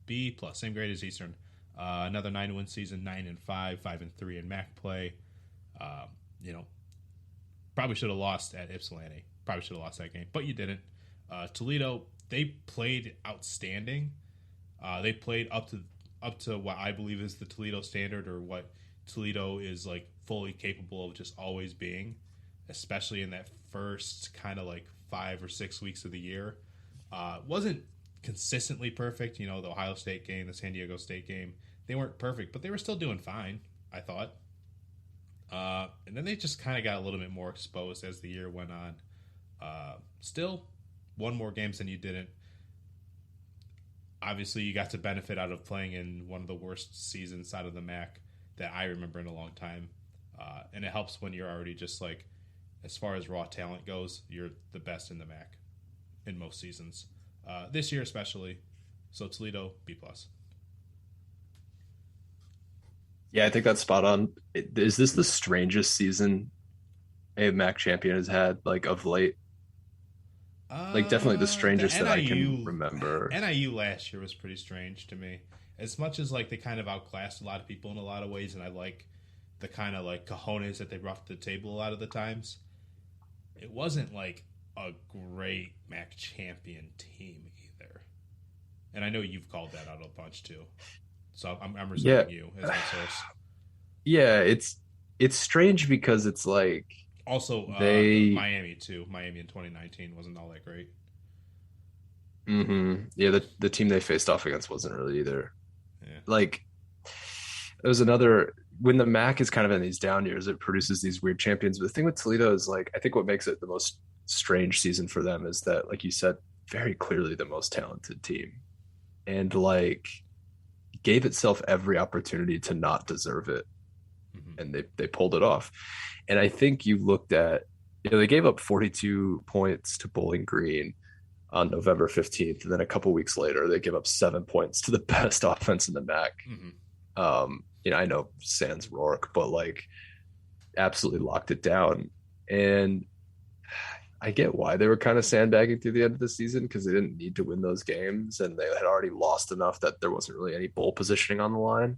B+. Same grade as Eastern. Another 9-win season, 9-5, 5-3 in MAC play. Probably should have lost at Ypsilanti. Probably should have lost that game, but you didn't. Toledo, they played outstanding. They played up to what I believe is the Toledo standard, or what Toledo is like fully capable of just always being, especially in that first kind of like 5 or 6 weeks of the year. Wasn't consistently perfect. The Ohio State game, the San Diego State game, they weren't perfect, but they were still doing fine, I thought. And then they just kind of got a little bit more exposed as the year went on. Still won more games than you didn't. Obviously, you got to benefit out of playing in one of the worst seasons out of the MAC that I remember in a long time. And it helps when you're already just like, as far as raw talent goes, you're the best in the MAC in most seasons. This year especially. So Toledo, B+. Yeah, I think that's spot on. Is this the strangest season a MAC champion has had, like, of late? Like, definitely the strangest that I can remember. NIU last year was pretty strange to me. As much as like they kind of outclassed a lot of people in a lot of ways, and I like the kind of like cojones that they brought to the table a lot of the times, it wasn't like a great MAC champion team either. And I know you've called that out a bunch too. So I'm reserving you as my source. Yeah, it's strange because it's like also Miami too. Miami in 2019 wasn't all that great. Yeah, the team they faced off against wasn't really either. Yeah. Like, there was another, when the MAC is kind of in these down years, it produces these weird champions. But the thing with Toledo is, like, I think what makes it the most strange season for them is that, like you said, very clearly the most talented team, and like gave itself every opportunity to not deserve it, and they pulled it off. And I think you looked at, they gave up 42 points to Bowling Green on November 15th, and then a couple weeks later they give up 7 points to the best offense in the MAC. I know sans Rourke, but like absolutely locked it down. And I get why they were kind of sandbagging through the end of the season, because they didn't need to win those games, and they had already lost enough that there wasn't really any bowl positioning on the line.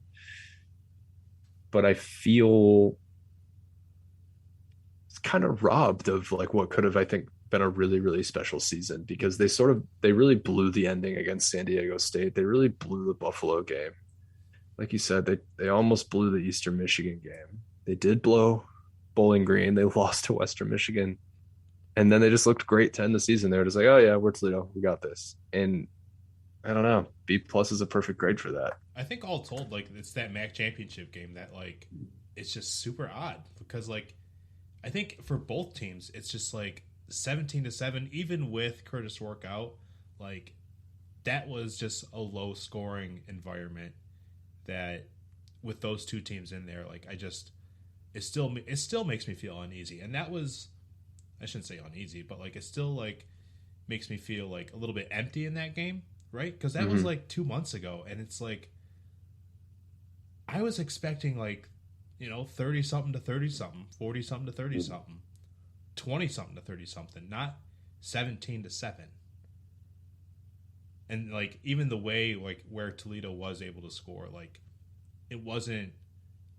But I feel it's kind of robbed of like what could have, I think, been a really, really special season, because they really blew the ending against San Diego State. They really blew the Buffalo game. Like you said, they almost blew the Eastern Michigan game. They did blow Bowling Green. They lost to Western Michigan. And then they just looked great to end the season. They were just like, oh yeah, we're Toledo. We got this. And I don't know. B+ is a perfect grade for that. I think all told, like, it's that MAC championship game that, like, it's just super odd, because, like, I think for both teams, it's just like 17-7, even with Curtis Rourke out, like, that was just a low scoring environment that with those two teams in there, like, it still makes me feel uneasy. And that was, I shouldn't say uneasy, but like, it still like makes me feel like a little bit empty in that game, right? Because that was like 2 months ago, and it's like I was expecting like 30 something to 30 something, 40 something to 30 something, 20 something to 30 something, not 17-7. And like, even the way like where Toledo was able to score, like, it wasn't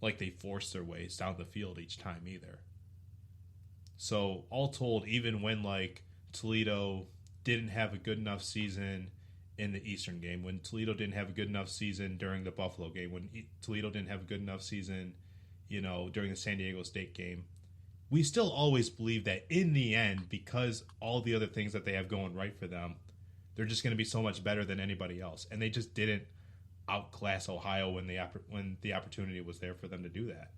like they forced their ways down the field each time either. So all told, even when like Toledo didn't have a good enough season in the Eastern game, when Toledo didn't have a good enough season during the Buffalo game, when Toledo didn't have a good enough season, during the San Diego State game, we still always believe that in the end, because all the other things that they have going right for them, they're just going to be so much better than anybody else. And they just didn't outclass Ohio when the opportunity was there for them to do that.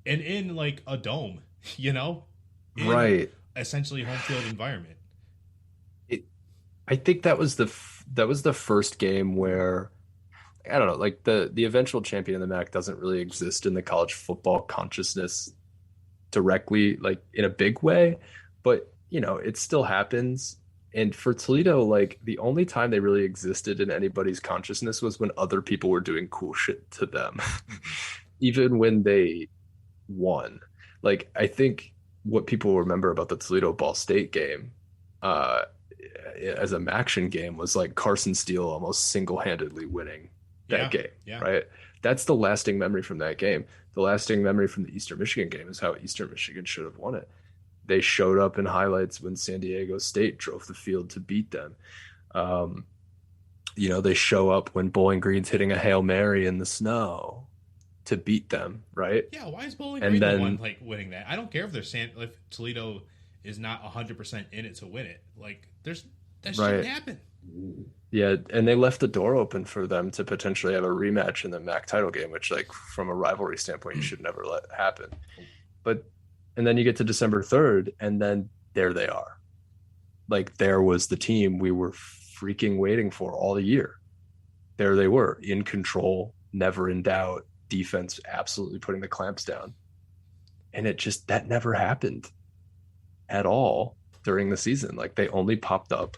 And in like a dome, in Right. essentially home field environment. I think that was the first game where I don't know, like the eventual champion of the MAC doesn't really exist in the college football consciousness directly, like in a big way, but it still happens. And for Toledo, like the only time they really existed in anybody's consciousness was when other people were doing cool shit to them, even when they won. Like I think what people remember about the Toledo Ball State game, as a action game was like Carson Steele almost single-handedly winning that game, right? That's the lasting memory from that game. The lasting memory from the Eastern Michigan game is how Eastern Michigan should have won it. They showed up in highlights when San Diego State drove the field to beat them. They show up when Bowling Green's hitting a Hail Mary in the snow to beat them, right? Yeah, why is Bowling Green the one like winning that? I don't care if Toledo is not 100% in it to win it. Like that shouldn't happen. Yeah, and they left the door open for them to potentially have a rematch in the MAC title game, which, like, from a rivalry standpoint, you should never let happen. And then you get to December 3rd, and then there they are. Like, there was the team we were freaking waiting for all the year. There they were, in control, never in doubt, defense absolutely putting the clamps down. And that never happened at all during the season. Like, they only popped up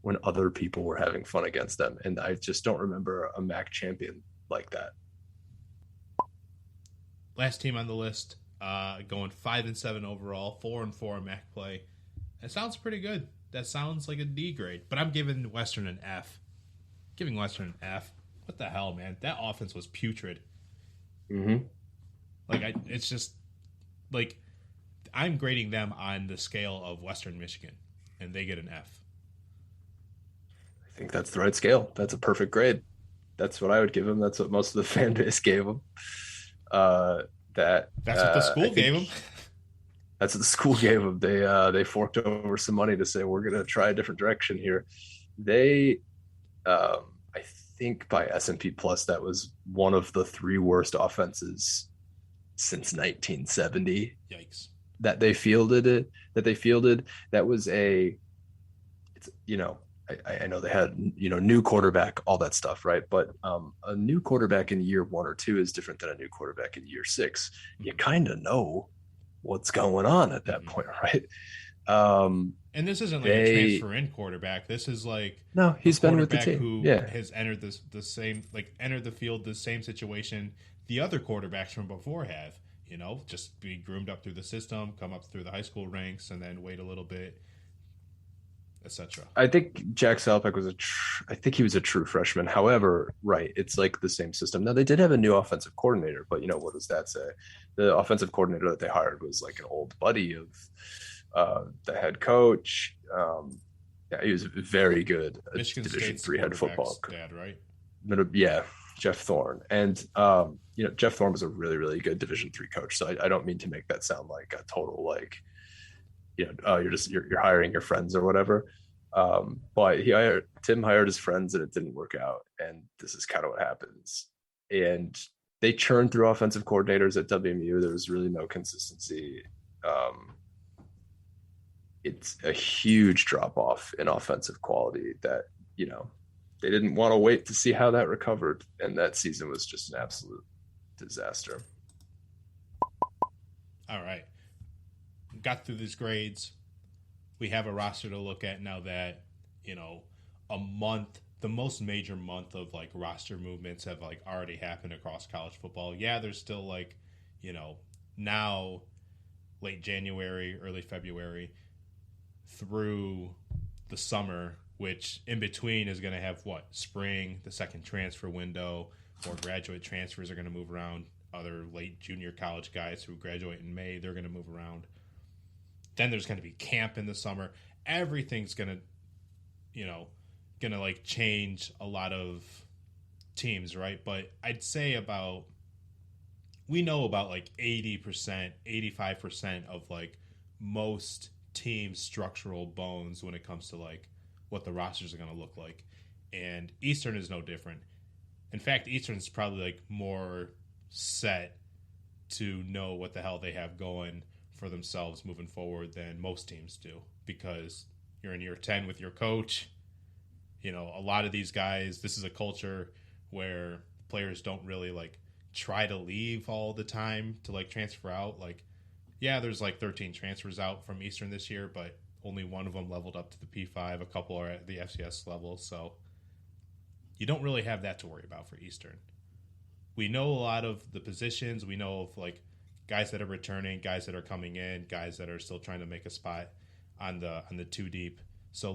when other people were having fun against them. And I just don't remember a MAC champion like that. Last team on the list, going 5-7 overall, 4-4 in MAC play. That sounds pretty good. That sounds like a D grade, but I'm giving Western an F. Giving Western an F. What the hell, man? That offense was putrid. Mm-hmm. Like, it's just like I'm grading them on the scale of Western Michigan, and they get an F. I think that's the right scale. That's a perfect grade. That's what I would give them. That's what most of the fan base gave them. That's what the school gave them. That's what the school gave them. They forked over some money to say we're going to try a different direction here. They, I think by S&P Plus, that was one of the 3 worst offenses since 1970. Yikes! That they fielded. That was I know they had, new quarterback, all that stuff, right? But a new quarterback in year 1 or 2 is different than a new quarterback in year 6. You kind of know what's going on at that point, right? And this isn't like a transfer in quarterback. This is like he's been with the team who has entered entered the field the same situation the other quarterbacks from before have. Just be groomed up through the system, come up through the high school ranks, and then wait a little bit, etc. I think Jack Salopek was I think he was a true freshman. However, right, it's like the same system. Now, they did have a new offensive coordinator, but what does that say? The offensive coordinator that they hired was like an old buddy of the head coach. He was very good at Michigan Division State's III head football. Dad, right? Yeah, Jeff Thorne. And Jeff Thorne was a really, really good Division III coach. So I don't mean to make that sound like a total you're hiring your friends or whatever. But Tim hired his friends and it didn't work out. And this is kind of what happens. And they churned through offensive coordinators at WMU. There was really no consistency. It's a huge drop off in offensive quality that, they didn't want to wait to see how that recovered. And that season was just an absolute disaster. All right. Got through these grades. We have a roster to look at now that, a month, the most major month of like roster movements have like already happened across college football. Yeah, there's still now late January, early February through the summer, which in between is going to have spring, the second transfer window, more graduate transfers are going to move around. Other late junior college guys who graduate in May, they're going to move around. Then there's going to be camp in the summer. Everything's going to like change a lot of teams, right? But I'd say we know about like 80%, 85% of like most teams' structural bones when it comes to like what the rosters are going to look like. And Eastern is no different. In fact, Eastern's probably like more set to know what the hell they have going for themselves moving forward than most teams do, because you're in year 10 with your coach. You know, a lot of these guys, this is a culture where players don't really like try to leave all the time to like transfer out. Like, yeah, there's like 13 transfers out from Eastern this year, but only one of them leveled up to the P5. A couple are at the FCS level. So you don't really have that to worry about for Eastern. We know a lot of the positions. We know of like guys that are returning, guys that are coming in, guys that are still trying to make a spot on the 2 deep. So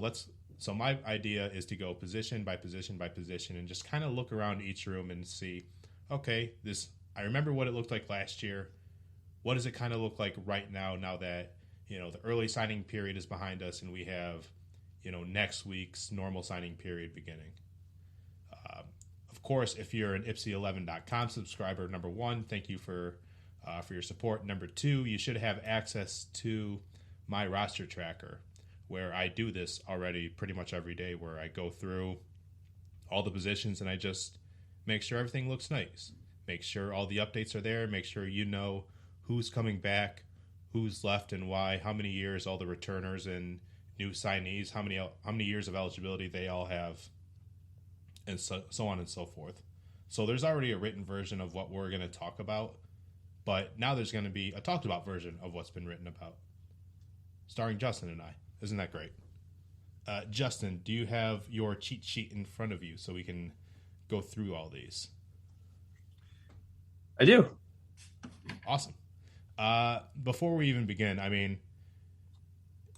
my idea is to go position by position by position and just kind of look around each room and see, okay, I remember what it looked like last year. What does it kind of look like right now that, you know, the early signing period is behind us and we have, you know, next week's normal signing period beginning. Of course, if you're an Ipsy11.com subscriber, number one, thank you for your support. Number two, you should have access to my roster tracker, where I do this already pretty much every day, where I go through all the positions and I just make sure everything looks nice. Make sure all the updates are there. Make sure you know who's coming back, who's left and why, how many years all the returners and new signees, how many years of eligibility they all have, and so on and so forth. So there's already a written version of what we're going to talk about, but now there's going to be a talked about version of what's been written about, starring Justin and I. Isn't that great? Justin, do you have your cheat sheet in front of you so we can go through all these? I do. Awesome. Before we even begin, I mean,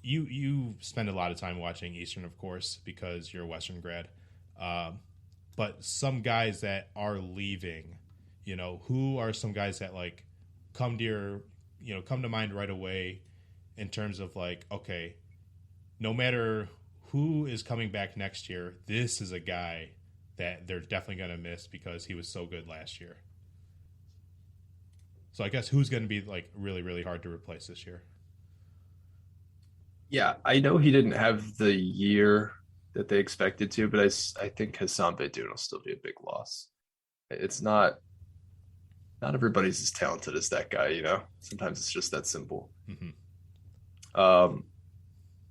you spend a lot of time watching Eastern, of course, because you're a Western grad. But some guys that are leaving, you know, who are some guys that like come to mind right away in terms of like, okay, no matter who is coming back next year, this is a guy that they're definitely going to miss because he was so good last year. So I guess who's going to be like really, really hard to replace this year? Yeah, I know he didn't have the year that they expected to, but I think Hassan Beydoun will still be a big loss. It's not everybody's as talented as that guy, you know? Sometimes it's just that simple. Mm-hmm.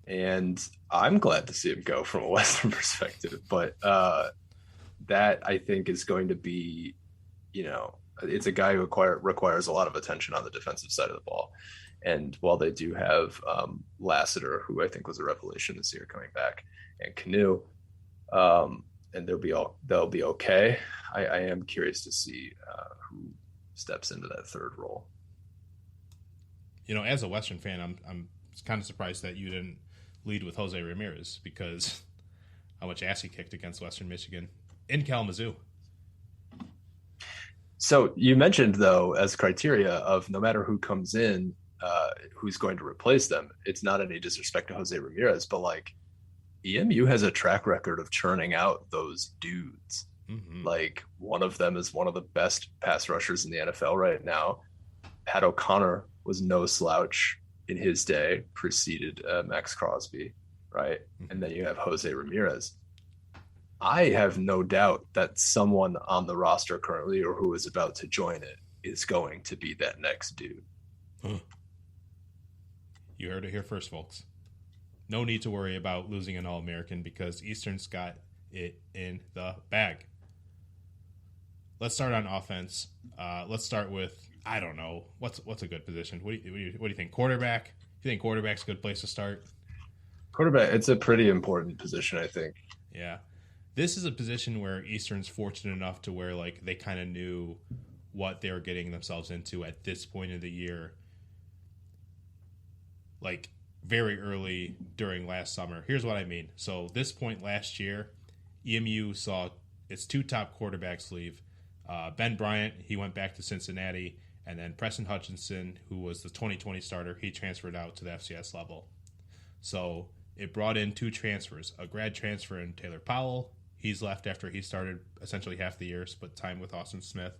And I'm glad to see him go from a Western perspective, but that I think is going to be, you know, it's a guy who requires a lot of attention on the defensive side of the ball. And while they do have Lassiter, who I think was a revelation this year coming back, and Canoe, and they'll be okay. I am curious to see who steps into that third role. You know, as a Western fan, I'm kind of surprised that you didn't lead with Jose Ramirez, because how much ass he kicked against Western Michigan in Kalamazoo. So you mentioned, though, as criteria of no matter who comes in, who's going to replace them, it's not any disrespect to Jose Ramirez, but like EMU has a track record of churning out those dudes. Mm-hmm. Like one of them is one of the best pass rushers in the NFL right now. Pat O'Connor was no slouch in his day, preceded Max Crosby, right? Mm-hmm. And then you have Jose Ramirez. I have no doubt that someone on the roster currently or who is about to join it is going to be that next dude. Huh. You heard it here first, folks. No need to worry about losing an All-American because Eastern's got it in the bag. Let's start on offense. Let's start with, I don't know, what's a good position? What do you think? Quarterback? You think quarterback's a good place to start? Quarterback, it's a pretty important position, I think. Yeah. This is a position where Eastern's fortunate enough to where like they kind of knew what they were getting themselves into at this point of the year. Like very early during last summer. Here's what I mean. So this point last year, EMU saw its two top quarterbacks leave. Ben Bryant, he went back to Cincinnati, And then Preston Hutchinson, who was the 2020 starter, he transferred out to the FCS level. So it brought in 2 transfers, a grad transfer in Taylor Powell. He's left after he started essentially half the year, split time with Austin Smith.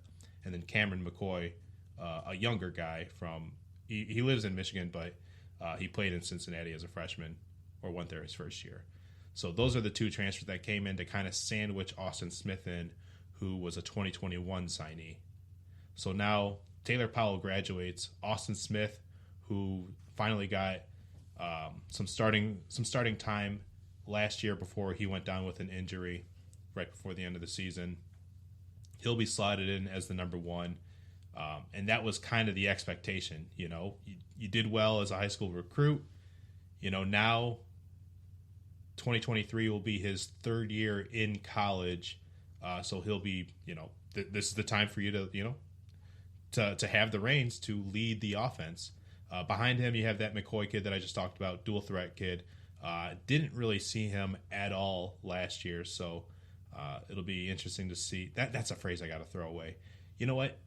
And then Cameron McCoy, a younger guy from he lives in Michigan, but he played in Cincinnati as a freshman or went there his first year. So those are the 2 transfers that came in to kind of sandwich Austin Smith in, who was a 2021 signee. So now Taylor Powell graduates. Austin Smith, who finally got some starting time last year before he went down with an injury right before the end of the season, he'll be slotted in as the number 1. And that was kind of the expectation. You did well as a high school recruit. Now 2023 will be his 3rd year in college. So he'll be, this is the time for you to have the reins to lead the offense. Behind him, you have that McCoy kid that I just talked about, dual threat kid. Didn't really see him at all last year, so it'll be interesting to see. That's a phrase I got to throw away. You know what?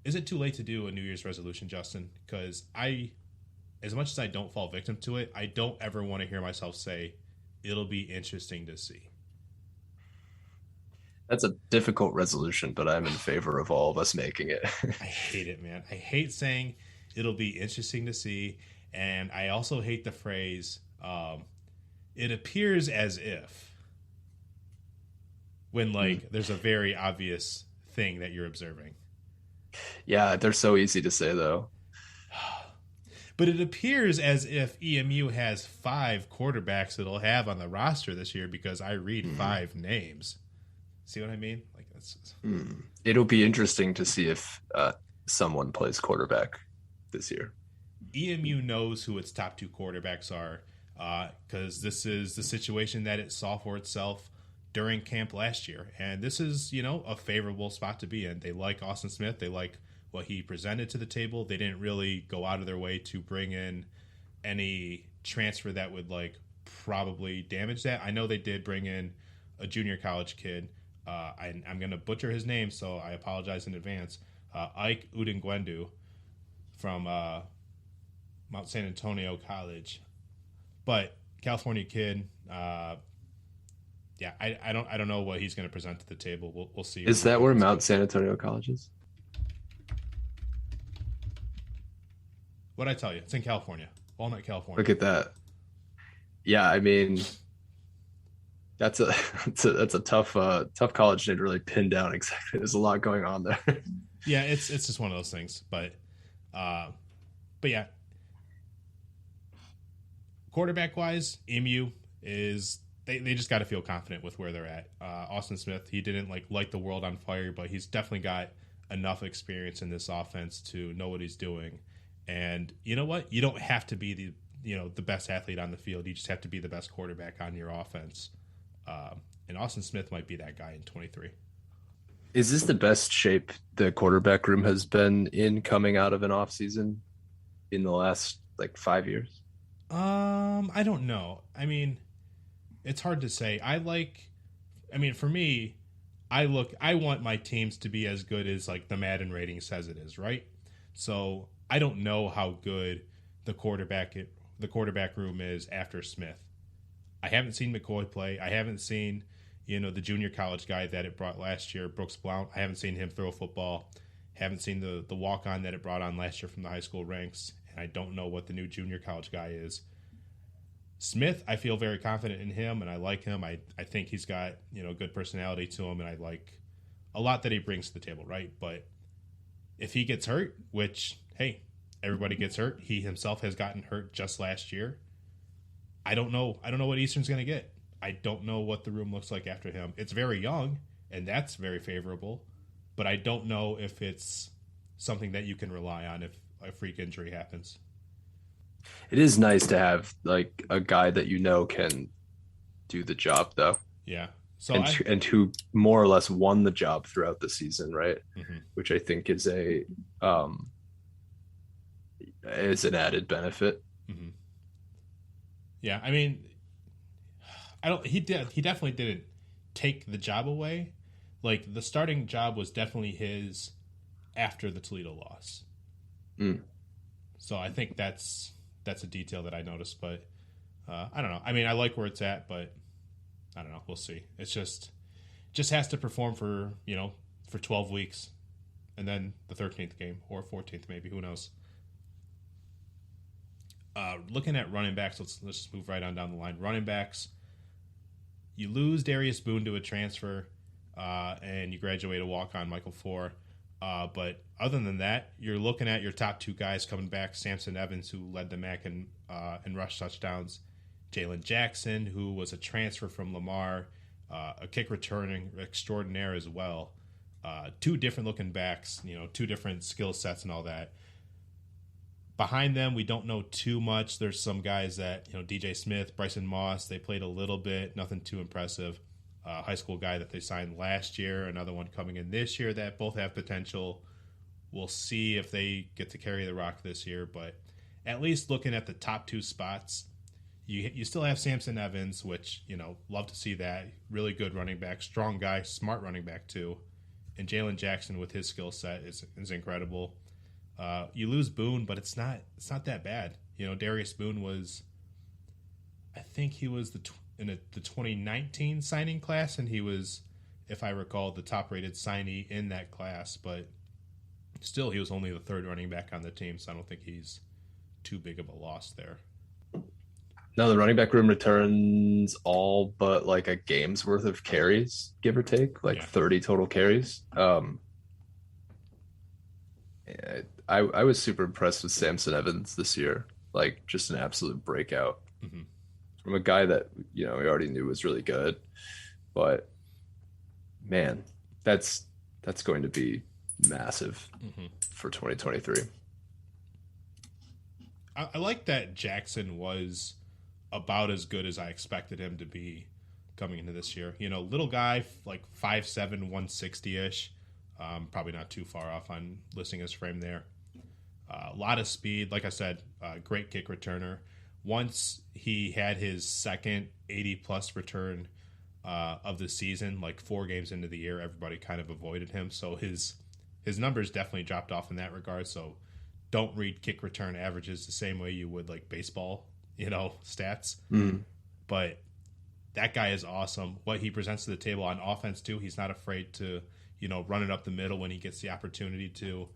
Is it too late to do a New Year's resolution, Justin? Because as much as I don't fall victim to it, I don't ever want to hear myself say, it'll be interesting to see. That's a difficult resolution, but I'm in favor of all of us making it. I hate it, man. I hate saying it'll be interesting to see. And I also hate the phrase, it appears as if, when there's a very obvious thing that you're observing. Yeah, they're so easy to say, though. But it appears as if EMU has 5 quarterbacks it'll have on the roster this year because I read 5 names. See what I mean? It'll be interesting to see if someone plays quarterback this year. EMU knows who its top 2 quarterbacks are because this is the situation that it saw for itself during camp last year. And this is, a favorable spot to be in. They like Austin Smith. They like what he presented to the table. They didn't really go out of their way to bring in any transfer that would probably damage that. I know they did bring in a junior college kid. I'm going to butcher his name, so I apologize in advance. Ike Udengwendu from Mount San Antonio College, but California kid. I don't know what he's going to present to the table. We'll see. Is that where Mount San Antonio College is? What'd I tell you? It's in California, Walnut, California. Look at that. Yeah, I mean, that's a tough college to really pin down exactly. There's a lot going on there. Yeah, it's just one of those things, but yeah. Quarterback wise, EMU is they just got to feel confident with where they're at. Austin Smith, he didn't light the world on fire, but he's definitely got enough experience in this offense to know what he's doing. And you know what? You don't have to be the best athlete on the field. You just have to be the best quarterback on your offense. And Austin Smith might be that guy in 23. Is this the best shape the quarterback room has been in coming out of an off season in the last 5 years? I don't know. I mean, it's hard to say. For me, I want my teams to be as good as the Madden rating says it is, right? So I don't know how good the quarterback room is after Smith. I haven't seen McCoy play. I haven't seen, the junior college guy that it brought last year, Brooks Blount. I haven't seen him throw a football. Haven't seen the walk-on that it brought on last year from the high school ranks. And I don't know what the new junior college guy is. Smith, I feel very confident in him, and I like him. I think he's got, good personality to him, and I like a lot that he brings to the table, right? But if he gets hurt, which, hey, everybody gets hurt. He himself has gotten hurt just last year. I don't know what Eastern's going to get. I don't know what the room looks like after him. It's very young, and that's very favorable. But I don't know if it's something that you can rely on if a freak injury happens. It is nice to have a guy that can do the job, though. Yeah. So and who more or less won the job throughout the season, right? Mm-hmm. Which I think is an added benefit. Mm-hmm. Yeah, I mean, he definitely didn't take the job away. The starting job was definitely his after the Toledo loss. So I think that's a detail that I noticed, but I don't know. I mean, I like where it's at, but I don't know. We'll see. It's just has to perform for 12 weeks, and then the 13th game or 14th maybe. Who knows? Looking at running backs, let's just move right on down the line. Running backs, you lose Darius Boone to a transfer, and you graduate a walk-on Michael Four. But other than that, you're looking at your top two guys coming back: Samson Evans, who led the MAC in rush touchdowns; Jalen Jackson, who was a transfer from Lamar, a kick returning extraordinaire as well. Two different looking backs, two different skill sets and all that. Behind them, we don't know too much. There's some guys that, DJ Smith, Bryson Moss, they played a little bit, nothing too impressive. High school guy that they signed last year, another one coming in this year that both have potential. We'll see if they get to carry the rock this year, but at least looking at the top two spots, you still have Samson Evans, which, love to see that. Really good running back, strong guy, smart running back too. And Jalen Jackson with his skill set is incredible. You lose Boone, but it's not that bad. Darius Boone was, I think he was in the 2019 signing class, and he was, if I recall, the top-rated signee in that class. But still, he was only the third running back on the team, so I don't think he's too big of a loss there. No, the running back room returns all but like a game's worth of carries, give or take, 30 total carries. I was super impressed with Samson Evans this year, just an absolute breakout from a guy that we already knew was really good. But man, that's going to be massive for 2023. I like that Jackson was about as good as I expected him to be coming into this year. Little guy, 5'7", 160-ish. Probably not too far off on listing his frame there. A lot of speed. Like I said, great kick returner. Once he had his second 80-plus return of the season, 4 games into the year, everybody kind of avoided him. So his numbers definitely dropped off in that regard. So don't read kick return averages the same way you would baseball, stats. But that guy is awesome. What he presents to the table on offense too, he's not afraid to run it up the middle when he gets the opportunity to.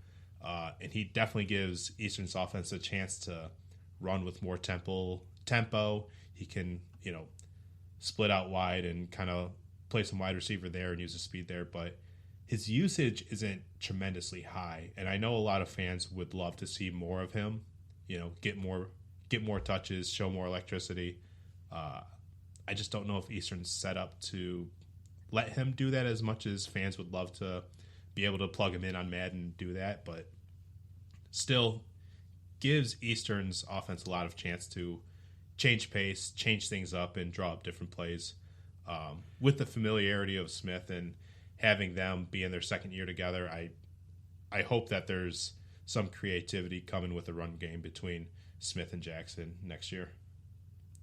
And he definitely gives Eastern's offense a chance to run with more tempo. He can, split out wide and kind of play some wide receiver there and use the speed there. But his usage isn't tremendously high. And I know a lot of fans would love to see more of him, get more touches, show more electricity. I just don't know if Eastern's set up to let him do that as much as fans would love to be able to plug him in on Madden and do that, but still gives Eastern's offense a lot of chance to change pace, change things up, and draw up different plays. With the familiarity of Smith and having them be in their second year together, I hope that there's some creativity coming with the run game between Smith and Jackson next year.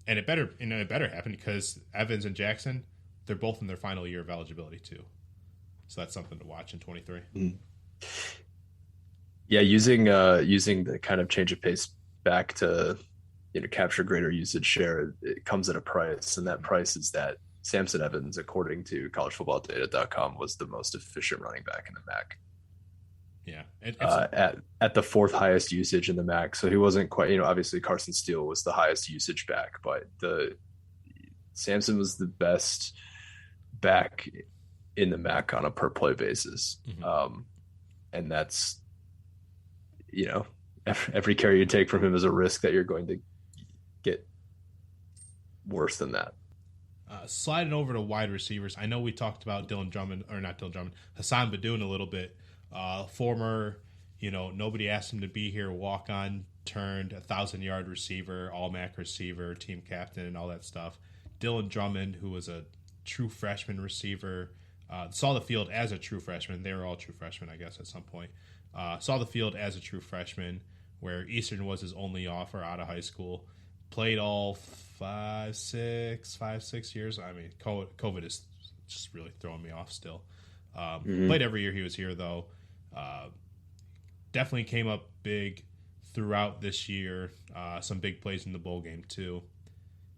And it better happen because Evans and Jackson, they're both in their final year of eligibility too. So that's something to watch in 23. Yeah, using the kind of change of pace back to capture greater usage share, it comes at a price, and that price is that Samson Evans, according to collegefootballdata.com, was the most efficient running back in the MAC. Yeah, at the fourth highest usage in the MAC. So he wasn't quite, obviously Carson Steele was the highest usage back, but Samson was the best back in the MAC on a per play basis. And that's, every carry you take from him is a risk that you're going to get worse than that. Sliding over to wide receivers. I know we talked about Hassan Badoun a little bit. Former, nobody asked him to be here, walk on, turned 1,000-yard receiver, all MAC receiver, team captain, and all that stuff. Dylan Drummond, who was a true freshman receiver, saw the field as a true freshman. They were all true freshmen, I guess, at some point. Saw the field as a true freshman, where Eastern was his only offer out of high school. Played all 5-6 years. I mean, COVID is just really throwing me off still. Played every year he was here, though. definitely came up big throughout this year. Some big plays in the bowl game too.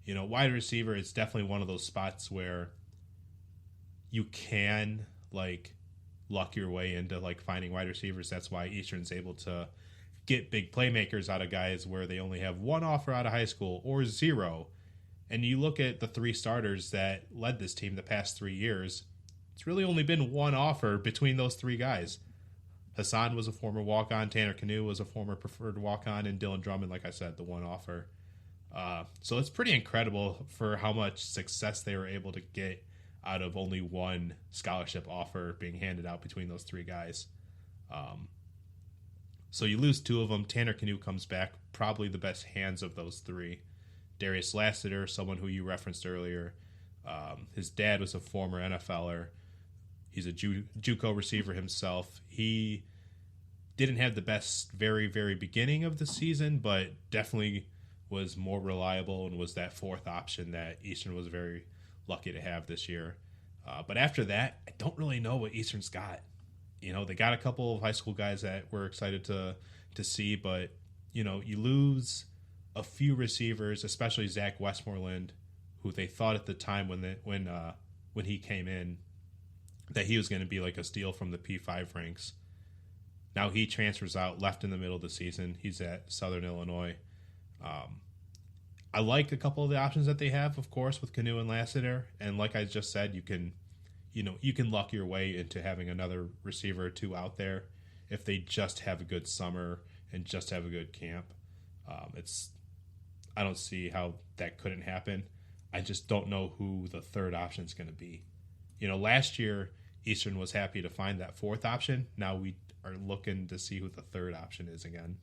Wide receiver is definitely one of those spots where you can luck your way into finding wide receivers. That's why Eastern's able to get big playmakers out of guys where they only have one offer out of high school or zero. And you look at the 3 starters that led this team the past 3 years, it's really only been one offer between those 3 guys. Hassan was a former walk-on, Tanner Canoe was a former preferred walk-on, and Dylan Drummond, like I said, the one offer. So it's pretty incredible for how much success they were able to get out of only one scholarship offer being handed out between those 3 guys. So you lose 2 of them. Tanner Canoe comes back, probably the best hands of those 3. Darius Lassiter, someone who you referenced earlier. His dad was a former NFLer. He's a JUCO receiver himself. He didn't have the best very, very beginning of the season, but definitely was more reliable and was that 4th option that Eastern was very lucky to have this year. But after that, I don't really know what Eastern's got. They got a couple of high school guys that we're excited to see, but, you lose a few receivers, especially Zach Westmoreland, who they thought at the time when he came in that he was going to be like a steal from the P5 ranks. Now he transfers out, left in the middle of the season. He's at Southern Illinois. I like a couple of the options that they have, of course, with Canoe and Lassiter. And like I just said, you can luck your way into having another receiver or 2 out there if they just have a good summer and just have a good camp. I don't see how that couldn't happen. I just don't know who the 3rd option is going to be. Last year, Eastern was happy to find that 4th option. Now we are looking to see who the 3rd option is again.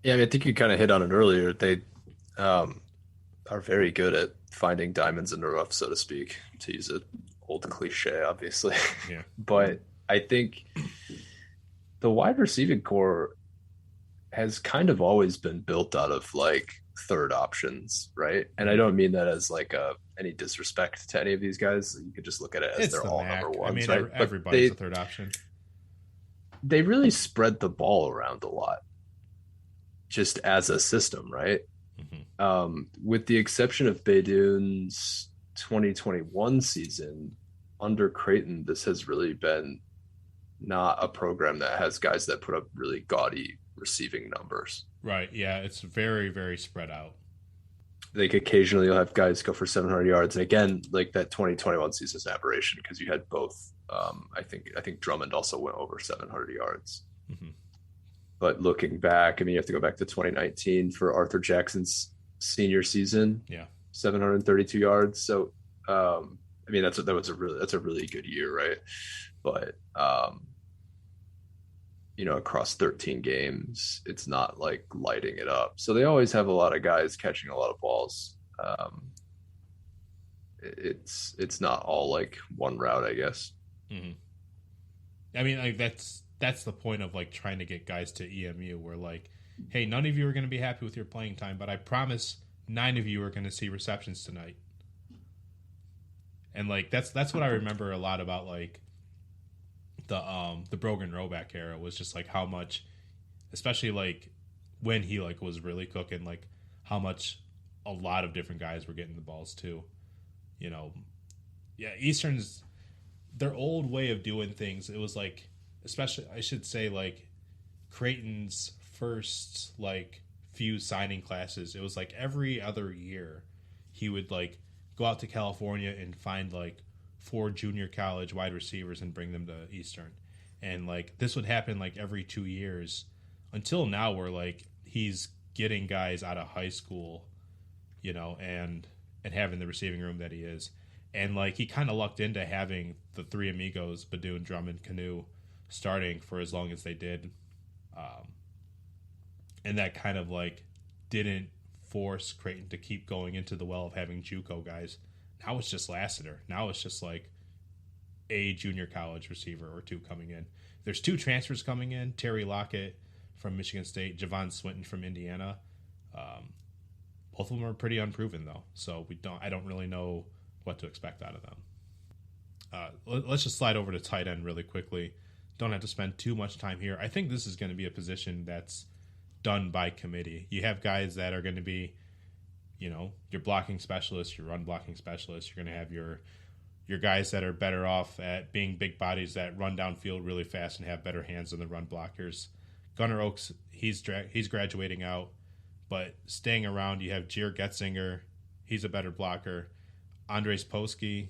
Yeah, I think you kind of hit on it earlier. They are very good at finding diamonds in the rough, so to speak, to use an old cliche, obviously. Yeah. But I think the wide receiving core has kind of always been built out of 3rd options, right? And I don't mean that as any disrespect to any of these guys. You could just look at it as they're all number ones, right? Everybody's a 3rd option. They really spread the ball around a lot, just as a system, right? Mm-hmm. With the exception of Baydoun's 2021 season, under Creighton, this has really been not a program that has guys that put up really gaudy receiving numbers. Right, yeah, it's very, very spread out. Occasionally you'll have guys go for 700 yards. And again, that 2021 season's an aberration because you had both. I think Drummond also went over 700 yards. Mm-hmm. But looking back, you have to go back to 2019 for Arthur Jackson's senior season. Yeah, 732 yards. So, that's a really good year, right? But across 13 games, it's not lighting it up. So they always have a lot of guys catching a lot of balls. It's not all one route, I guess. Mm-hmm. That's the point of trying to get guys to EMU where hey, none of you are going to be happy with your playing time, but I promise 9 of you are going to see receptions tonight. And that's what I remember a lot about the Brogan Roback era was just how much, especially when he was really cooking, how much a lot of different guys were getting the balls too. Eastern's their old way of doing things. It was especially I should say Creighton's first few signing classes. It was every other year he would go out to California and find 4 junior college wide receivers and bring them to Eastern. And this would happen every 2 years until now where he's getting guys out of high school, and having the receiving room that he is. And he kind of lucked into having the 3 amigos, Badoon, Drummond, Canoe, starting for as long as they did. And that kind of didn't force Creighton to keep going into the well of having JUCO guys. Now it's just Lassiter. Now it's just a junior college receiver or 2 coming in. There's 2 transfers coming in. Terry Lockett from Michigan State, Javon Swinton from Indiana. Both of them are pretty unproven though, so I don't really know what to expect out of them. Let's just slide over to tight end really quickly. don't have to spend too much time here. I think this is going to be a position that's done by committee. You have guys that are going to be, your blocking specialists, your run blocking specialists. You're going to have your guys that are better off at being big bodies that run downfield really fast and have better hands than the run blockers. Gunnar Oaks, he's graduating out, but staying around, you have Jair Getzinger. He's a better blocker. Andres Posky,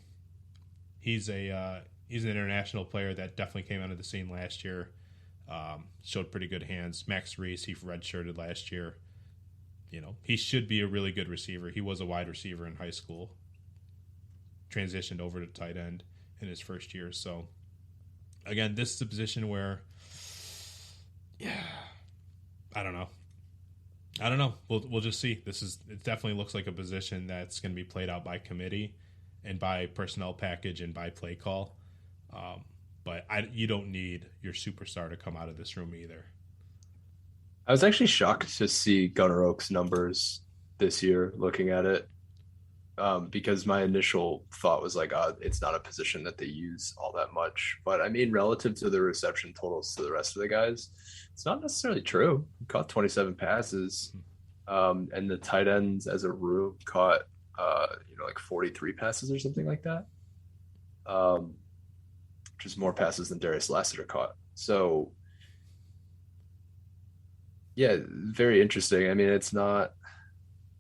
he's an international player that definitely came onto the scene last year. Showed pretty good hands. Max Reese, he redshirted last year. He should be a really good receiver. He was a wide receiver in high school. Transitioned over to tight end in his first year. So, again, this is a position where, I don't know. We'll just see. It definitely looks like a position that's going to be played out by committee and by personnel package and by play call. But you don't need your superstar to come out of this room either. I was actually shocked to see Gunnar Oaks' numbers this year looking at it, because my initial thought was like, it's not a position that they use all that much. But I mean, relative to the reception totals to the rest of the guys, it's not necessarily true. He caught 27 passes, and the tight ends as a room caught, like 43 passes or something like that, which is more passes than Darius Lassiter caught. So, yeah, very interesting. I mean, it's not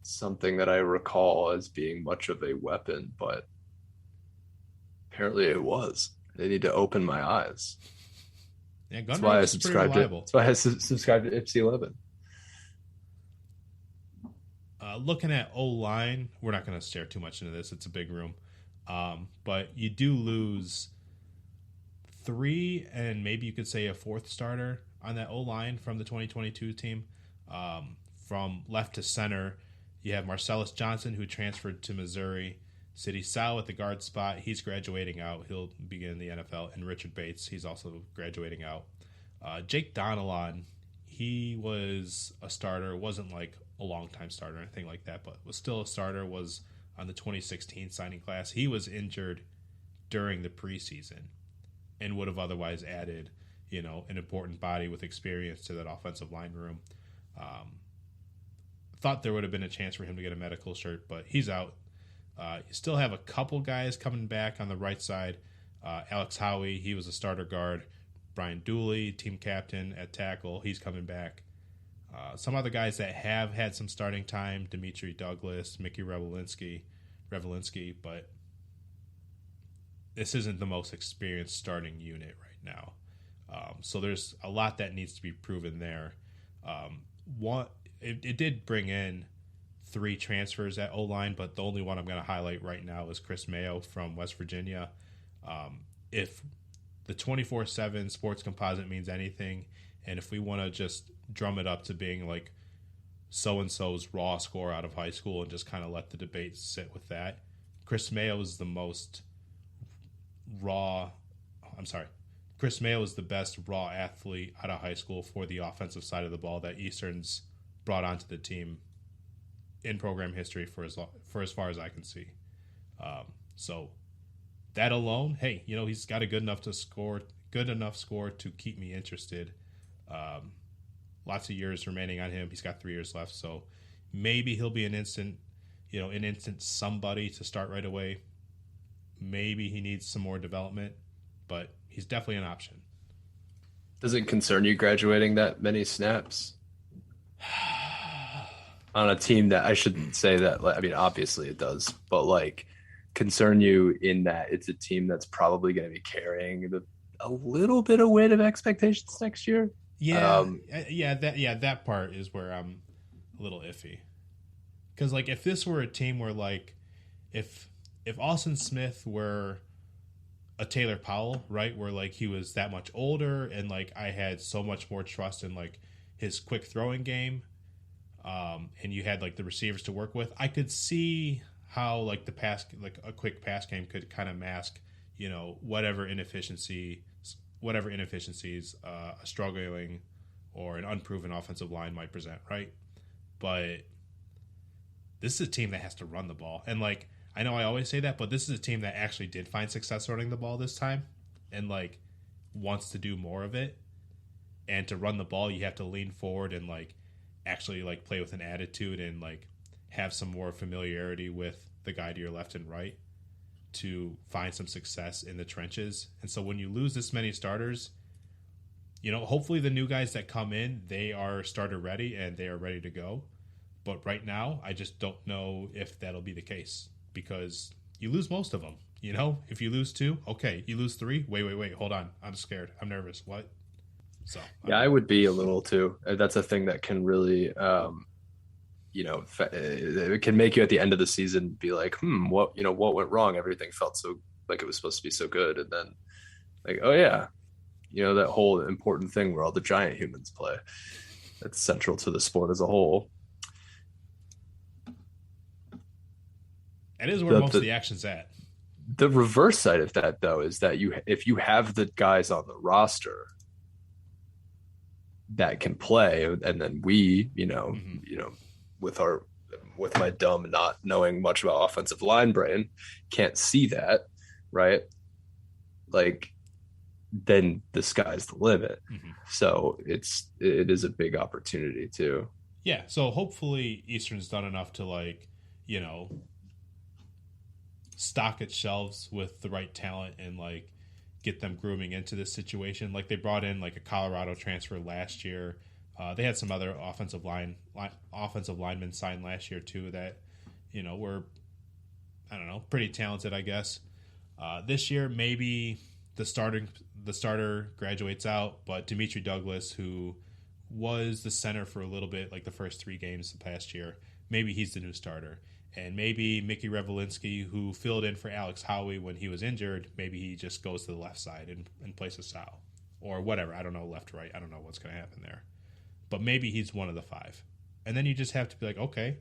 something that I recall as being much of a weapon, but apparently it was. They need to open my eyes. Yeah, that's why I subscribed to. That's why I subscribed to Ipsy 11. Looking at O-line, we're not going to stare too much into this. It's a big room, but you do lose 3 and maybe you could say a 4th starter on that O-line from the 2022 team. From left to center, you have Marcellus Johnson, who transferred to Missouri. City Sal at the guard spot. He's graduating out. He'll begin in the NFL. And Richard Bates, he's also graduating out. Jake Donelon, he was a starter. Wasn't like a long-time starter or anything like that, but was still a starter, was on the 2016 signing class. He was injured during the preseason and would have otherwise added, an important body with experience to that offensive line room. Thought there would have been a chance for him to get a medical shirt, but he's out. You still have a couple guys coming back on the right side. Alex Howie, he was a starter guard. Brian Dooley, team captain at tackle, he's coming back. Some other guys that have had some starting time, Dimitri Douglas, Mickey Revelinsky, but this isn't the most experienced starting unit right now. So there's a lot that needs to be proven there. It did bring in 3 transfers at O-line, but the only one I'm going to highlight right now is Chris Mayo from West Virginia. If the 24/7 sports composite means anything, and if we want to just drum it up to being like so-and-so's raw score out of high school and just kind of let the debate sit with that, Chris Mayo is the best raw athlete out of high school for the offensive side of the ball that Eastern's brought onto the team in program history for as far as I can see. So that alone, hey, he's got a good enough score to keep me interested. Lots of years remaining on him. He's got 3 years left, so maybe he'll be an instant somebody to start right away. Maybe he needs some more development, but he's definitely an option. Does it concern you graduating that many snaps on a team that I shouldn't say that? I mean, obviously it does, but concern you in that it's a team that's probably going to be carrying a little bit of weight of expectations next year? That part is where I'm a little iffy. Because if this were a team where if Austin Smith were a Taylor Powell, right, where he was that much older and I had so much more trust in his quick throwing game, and you had the receivers to work with, I could see how a quick pass game could kind of mask whatever inefficiencies a struggling or an unproven offensive line might present, right? But this is a team that has to run the ball, and I know I always say that, but this is a team that actually did find success running the ball this time. And wants to do more of it. And to run the ball, you have to lean forward and like actually like play with an attitude and like have some more familiarity with the guy to your left and right to find some success in the trenches. And so when you lose this many starters, you know, hopefully the new guys that come in, they are starter ready and they are ready to go. But right now, I just don't know if that'll be the case because you lose most of them. You know, if you lose 2, okay. You lose 3, wait, hold on. I'm scared. I'm nervous. What? So yeah, I would be a little too. That's a thing that can really, you know, it can make you at the end of the season be like, what went wrong? Everything felt so like it was supposed to be so good, and then like, oh yeah, you know, that whole important thing where all the giant humans play. That's central to the sport as a whole. It is where most of the action's at. The reverse side of that, though, is that if you have the guys on the roster that can play, and then we, you know, with my dumb not knowing much about offensive line brain, can't see that, right? Like, then the sky's the limit. Mm-hmm. So it is a big opportunity too. Yeah. So hopefully Eastern's done enough to, like, you know, stock its shelves with the right talent and like get them grooming into this situation. Like they brought in like a Colorado transfer last year. They had some other offensive linemen signed last year too that, you know, were, I don't know, pretty talented, I guess. This year maybe the starter graduates out, but Dimitri Douglas, who was the center for a little bit, like the first 3 games the past year, maybe he's the new starter. And maybe Mickey Revelinski, who filled in for Alex Howie when he was injured, maybe he just goes to the left side and plays a Sal. Or whatever. I don't know, left, right. I don't know what's going to happen there. But maybe he's one of the 5. And then you just have to be like, okay,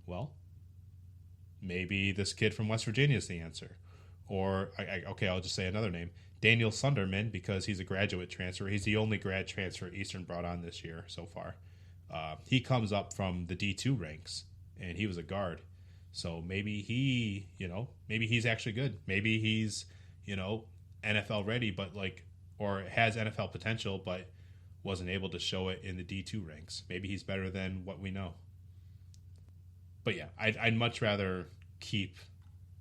well, maybe this kid from West Virginia is the answer. Or, okay, I'll just say another name. Daniel Sunderman, because he's a graduate transfer. He's the only grad transfer Eastern brought on this year so far. He comes up from the D2 ranks, and he was a guard. So maybe maybe he's actually good. Maybe he's, you know, NFL ready, but like, or has NFL potential, but wasn't able to show it in the D2 ranks. Maybe he's better than what we know. But yeah, I'd much rather keep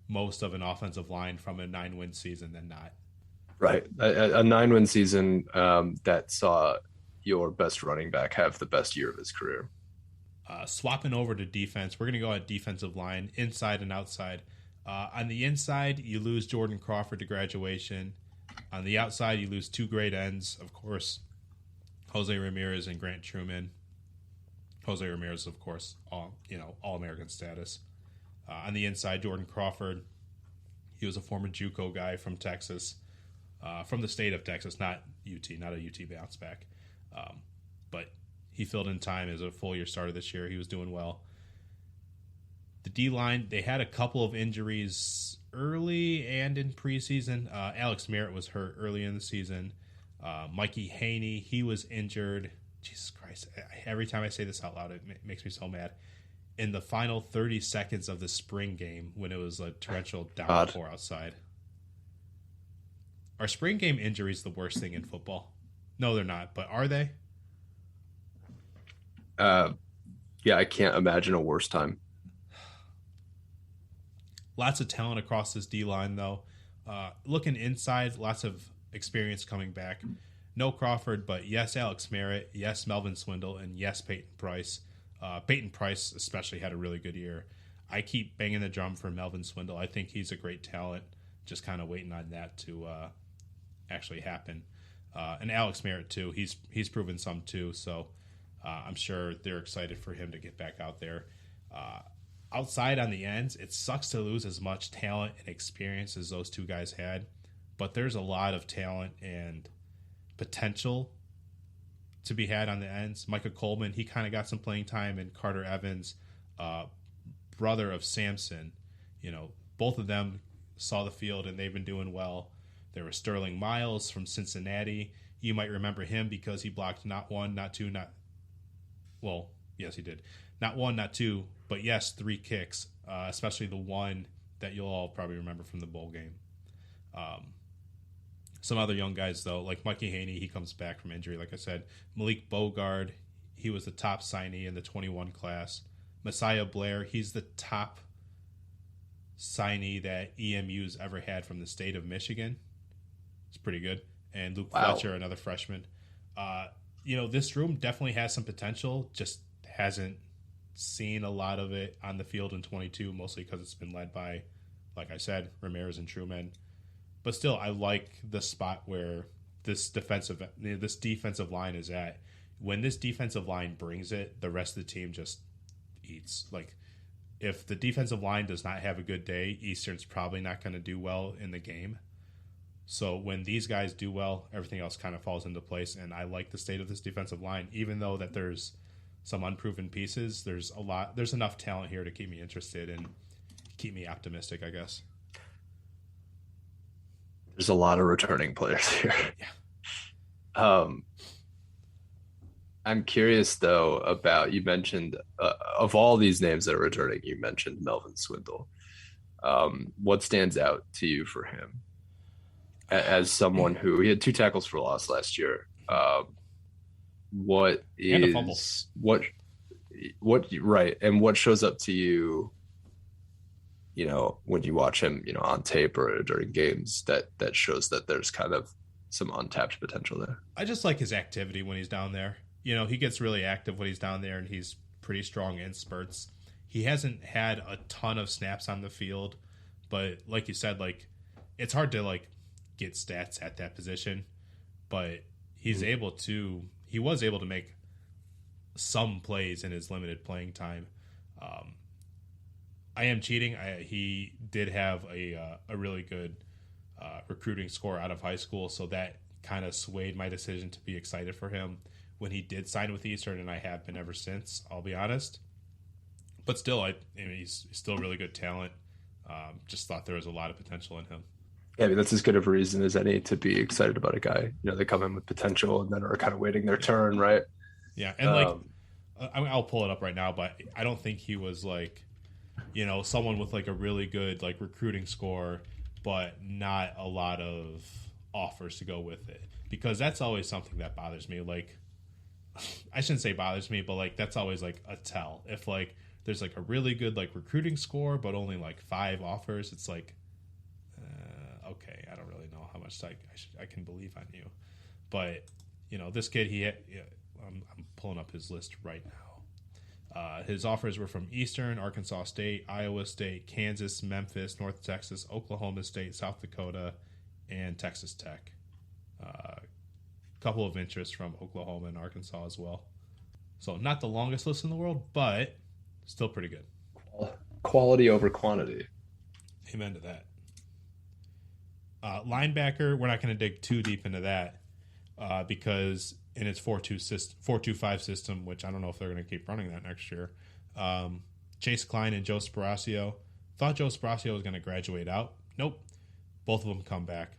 most of an offensive line from a 9-win season than not. Right. A 9-win season that saw your best running back have the best year of his career. Swapping over to defense, we're going to go at defensive line, inside and outside. On the inside, you lose Jordan Crawford to graduation. On the outside, you lose 2 great ends, of course, Jose Ramirez and Grant Truman. Jose Ramirez, of course, All-American status. On the inside, Jordan Crawford. He was a former JUCO guy from Texas, from the state of Texas, not UT, not a UT bounce back. But he filled in time as a full-year starter this year. He was doing well. The D-line, they had a couple of injuries early and in preseason. Alex Merritt was hurt early in the season. Mikey Haney, he was injured. Jesus Christ. Every time I say this out loud, it makes me so mad. In the final 30 seconds of the spring game when it was a torrential downpour outside. Are spring game injuries the worst thing in football? No, they're not. But are they? Yeah, I can't imagine a worse time. Lots of talent across this D-line, though. Looking inside, lots of experience coming back. No Crawford, but yes, Alex Merritt, yes, Melvin Swindle, and yes, Peyton Price. Peyton Price especially had a really good year. I keep banging the drum for Melvin Swindle. I think he's a great talent. Just kind of waiting on that to actually happen. And Alex Merritt, too. He's proven some, too, so I'm sure they're excited for him to get back out there. Outside on the ends, it sucks to lose as much talent and experience as those 2 guys had, but there's a lot of talent and potential to be had on the ends. Micah Coleman, he kind of got some playing time, and Carter Evans, brother of Samson, you know, both of them saw the field and they've been doing well. There was Sterling Miles from Cincinnati. You might remember him because he blocked not 1, not 2, yes, he did. Not 1, not 2, but yes, 3 kicks, especially the one that you'll all probably remember from the bowl game. Some other young guys, though, like Mikey Haney, he comes back from injury, like I said. Malik Bogard, he was the top signee in the 21 class. Messiah Blair, he's the top signee that EMU's ever had from the state of Michigan. It's pretty good. And Luke Fletcher, another freshman. This room definitely has some potential, just hasn't seen a lot of it on the field in 22, mostly because it's been led by, like I said, Ramirez and Truman. But still, I like the spot where this defensive line is at. When this defensive line brings it, the rest of the team just eats. Like, if the defensive line does not have a good day, Eastern's probably not going to do well in the game. So when these guys do well, everything else kind of falls into place. And I like the state of this defensive line, even though that there's some unproven pieces. There's enough talent here to keep me interested and keep me optimistic, I guess. There's a lot of returning players here. Yeah. I'm curious though about, you mentioned of all these names that are returning, you mentioned Melvin Swindle. What stands out to you for him as someone who, he had 2 tackles for loss last year? What right, and what shows up to you, when you watch him, on tape or during games that shows that there's kind of some untapped potential there? I just like his activity when he's down there. He gets really active when he's down there, and he's pretty strong in spurts. He hasn't had a ton of snaps on the field, but like you said, like, it's hard to like get stats at that position, but he was able to make some plays in his limited playing time. I am cheating. He did have a really good recruiting score out of high school, so that kind of swayed my decision to be excited for him when he did sign with Eastern, and I have been ever since, I'll be honest. But still, he's still really good talent. Just thought there was a lot of potential in him. Yeah, I mean, that's as good of a reason as any to be excited about a guy. They come in with potential and then are kind of waiting their turn, right? Yeah, and I'll pull it up right now, but I don't think he was like, someone with like a really good like recruiting score, but not a lot of offers to go with it, because that's always something that bothers me. Like, I shouldn't say bothers me, but like that's always like a tell. If like there's like a really good like recruiting score, but only like 5 offers, it's like, okay, I don't really know how much I can believe on you. But this kid, I'm pulling up his list right now. His offers were from Eastern, Arkansas State, Iowa State, Kansas, Memphis, North Texas, Oklahoma State, South Dakota, and Texas Tech. Couple of interests from Oklahoma and Arkansas as well. So not the longest list in the world, but still pretty good. Quality over quantity. Amen to that. Linebacker, we're not going to dig too deep into that because in its 4-2-5 system, which I don't know if they're going to keep running that next year, Chase Klein and Joe Sparacio. Thought Joe Sparacio was going to graduate out. Nope. Both of them come back.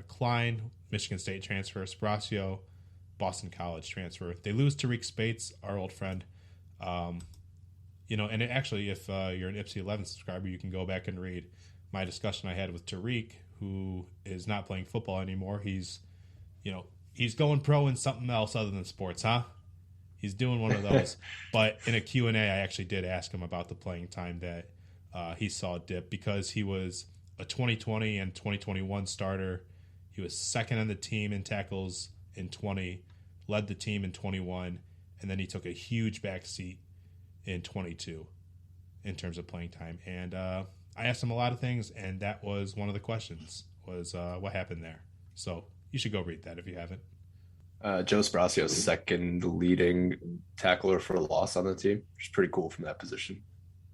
Klein, Michigan State transfer. Sparacio, Boston College transfer. They lose Tariq Spates, our old friend. And actually, if you're an Ipsy 11 subscriber, you can go back and read my discussion I had with Tariq, who is not playing football anymore. He's going pro in something else other than sports, huh? He's doing one of those. But in a Q&A, I actually did ask him about the playing time that he saw dip, because he was a 2020 and 2021 starter. He was second on the team in tackles in 20, led the team in 21, and then he took a huge backseat in 22 in terms of playing time. And I asked him a lot of things, and that was one of the questions, was what happened there. So you should go read that if you haven't. Joe Spracio's second leading tackler for a loss on the team, which is pretty cool from that position.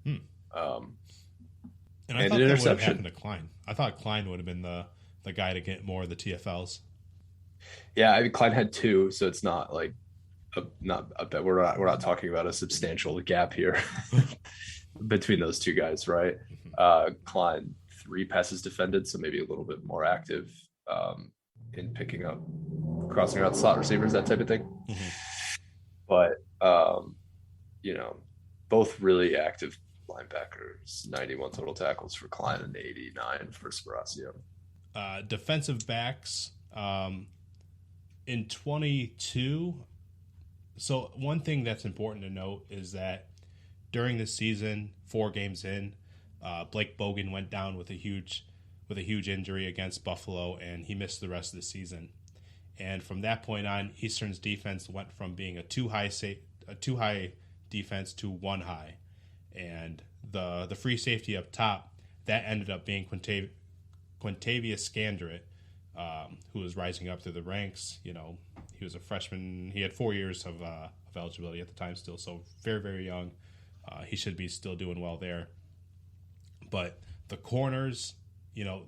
And I thought that would have happened to Klein. I thought Klein would have been the guy to get more of the TFLs. Yeah, I mean, Klein had 2, so it's not like we're not talking about a substantial gap here between those 2 guys, right? Klein 3 passes defended, so maybe a little bit more active in picking up, crossing out slot receivers, that type of thing. But both really active linebackers. 91 total tackles for Klein and 89 for Sparacio. Defensive backs, In 22, so one thing that's important to note is that during the season, 4 games in, Blake Bogan went down with a huge injury against Buffalo, and he missed the rest of the season. And from that point on, Eastern's defense went from being a two high defense to 1 high, and the free safety up top that ended up being Quintavious Scandrett, who was rising up through the ranks. You know, he was a freshman. He had 4 years of eligibility at the time still, so very, very young. He should be still doing well there. But the corners, you know,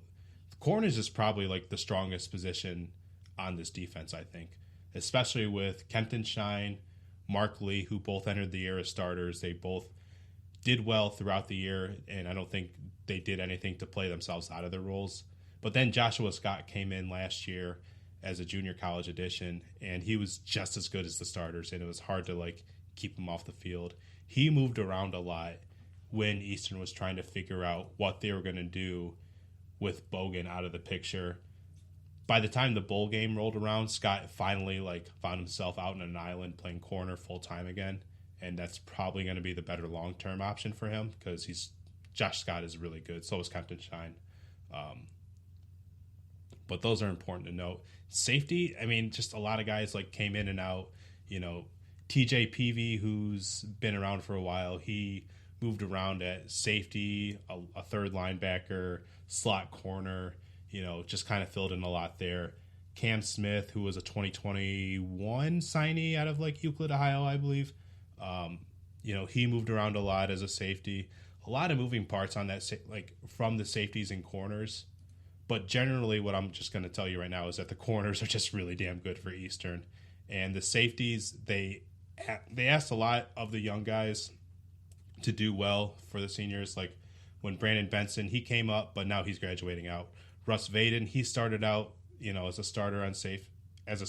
the corners is probably like the strongest position on this defense, I think, especially with Kempton Shine, Mark Lee, who both entered the year as starters. They both did well throughout the year, and I don't think they did anything to play themselves out of their roles. But then Joshua Scott came in last year as a junior college addition, and he was just as good as the starters, and it was hard to like keep him off the field. He moved around a lot when Eastern was trying to figure out what they were going to do with Bogan out of the picture. By the time the bowl game rolled around, Scott finally like found himself out in an island playing corner full time again, and that's probably going to be the better long term option for him because Josh Scott is really good. So is Kempton Shine, but those are important to note. Safety, I mean, just a lot of guys like came in and out. You know, TJ Peavy, who's been around for a while, he moved around at safety, a third linebacker, slot corner. You know, just kind of filled in a lot there. Cam Smith, who was a 2021 signee out of like Euclid, Ohio, I believe. You know, he moved around a lot as a safety. A lot of moving parts on that, like from the safeties and corners. But generally, what I'm just going to tell you right now is that the corners are just really damn good for Eastern. And the safeties, they asked a lot of the young guys to do well for the seniors. Like when Brandon Benson, he came up, but now he's graduating out. Russ Vaden, he started out, you know, as a starting safety, as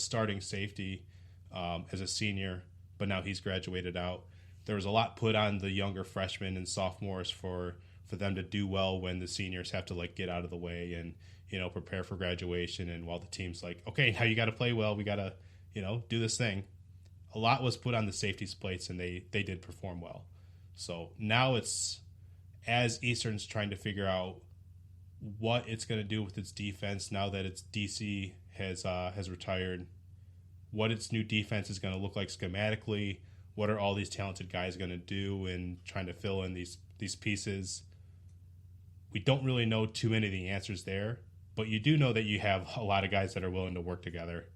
a senior, but now he's graduated out. There was a lot put on the younger freshmen and sophomores for them to do well when the seniors have to like get out of the way and, you know, prepare for graduation. And while the team's like, okay, now you got to play well, we got to, you know, do this thing. A lot was put on the safeties' plates, and they did perform well. So now it's, as Eastern's trying to figure out what it's going to do with its defense now that its DC has retired, what its new defense is going to look like schematically, what are all these talented guys going to do in trying to fill in these pieces. We don't really know too many of the answers there, but you do know that you have a lot of guys that are willing to work together.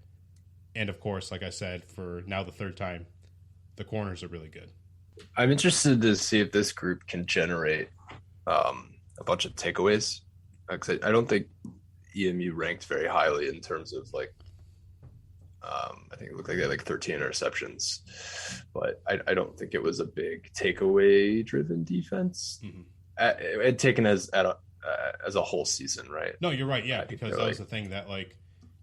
And of course, like I said, for now the third time, the corners are really good. I'm interested to see if this group can generate a bunch of takeaways. Because I don't think EMU ranked very highly in terms of like, I think it looked like they had like 13 interceptions, but I don't think it was a big takeaway driven defense. Mm-hmm. Taken as a whole season, right? No, you're right. Yeah, because that was the thing that like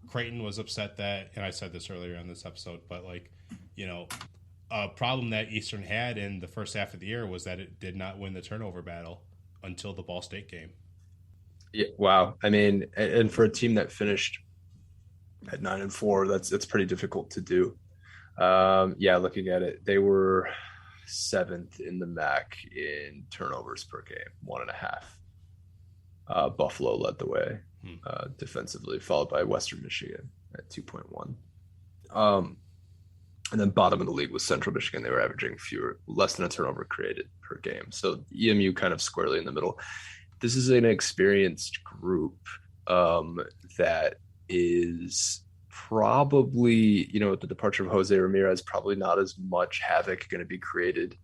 Creighton was upset that, and I said this earlier on this episode, but like, you know, a problem that Eastern had in the first half of the year was that it did not win the turnover battle until the Ball State game. Yeah, wow. I mean, and for a team that finished at 9-4, that's pretty difficult to do. Yeah, looking at it, they were 7th in the MAC in turnovers per game, 1.5. Buffalo led the way defensively, followed by Western Michigan at 2.1. And then bottom of the league was Central Michigan. They were averaging less than a turnover created per game. So EMU kind of squarely in the middle. This is an experienced group that is probably, you know, with the departure of Jose Ramirez, probably not as much havoc going to be created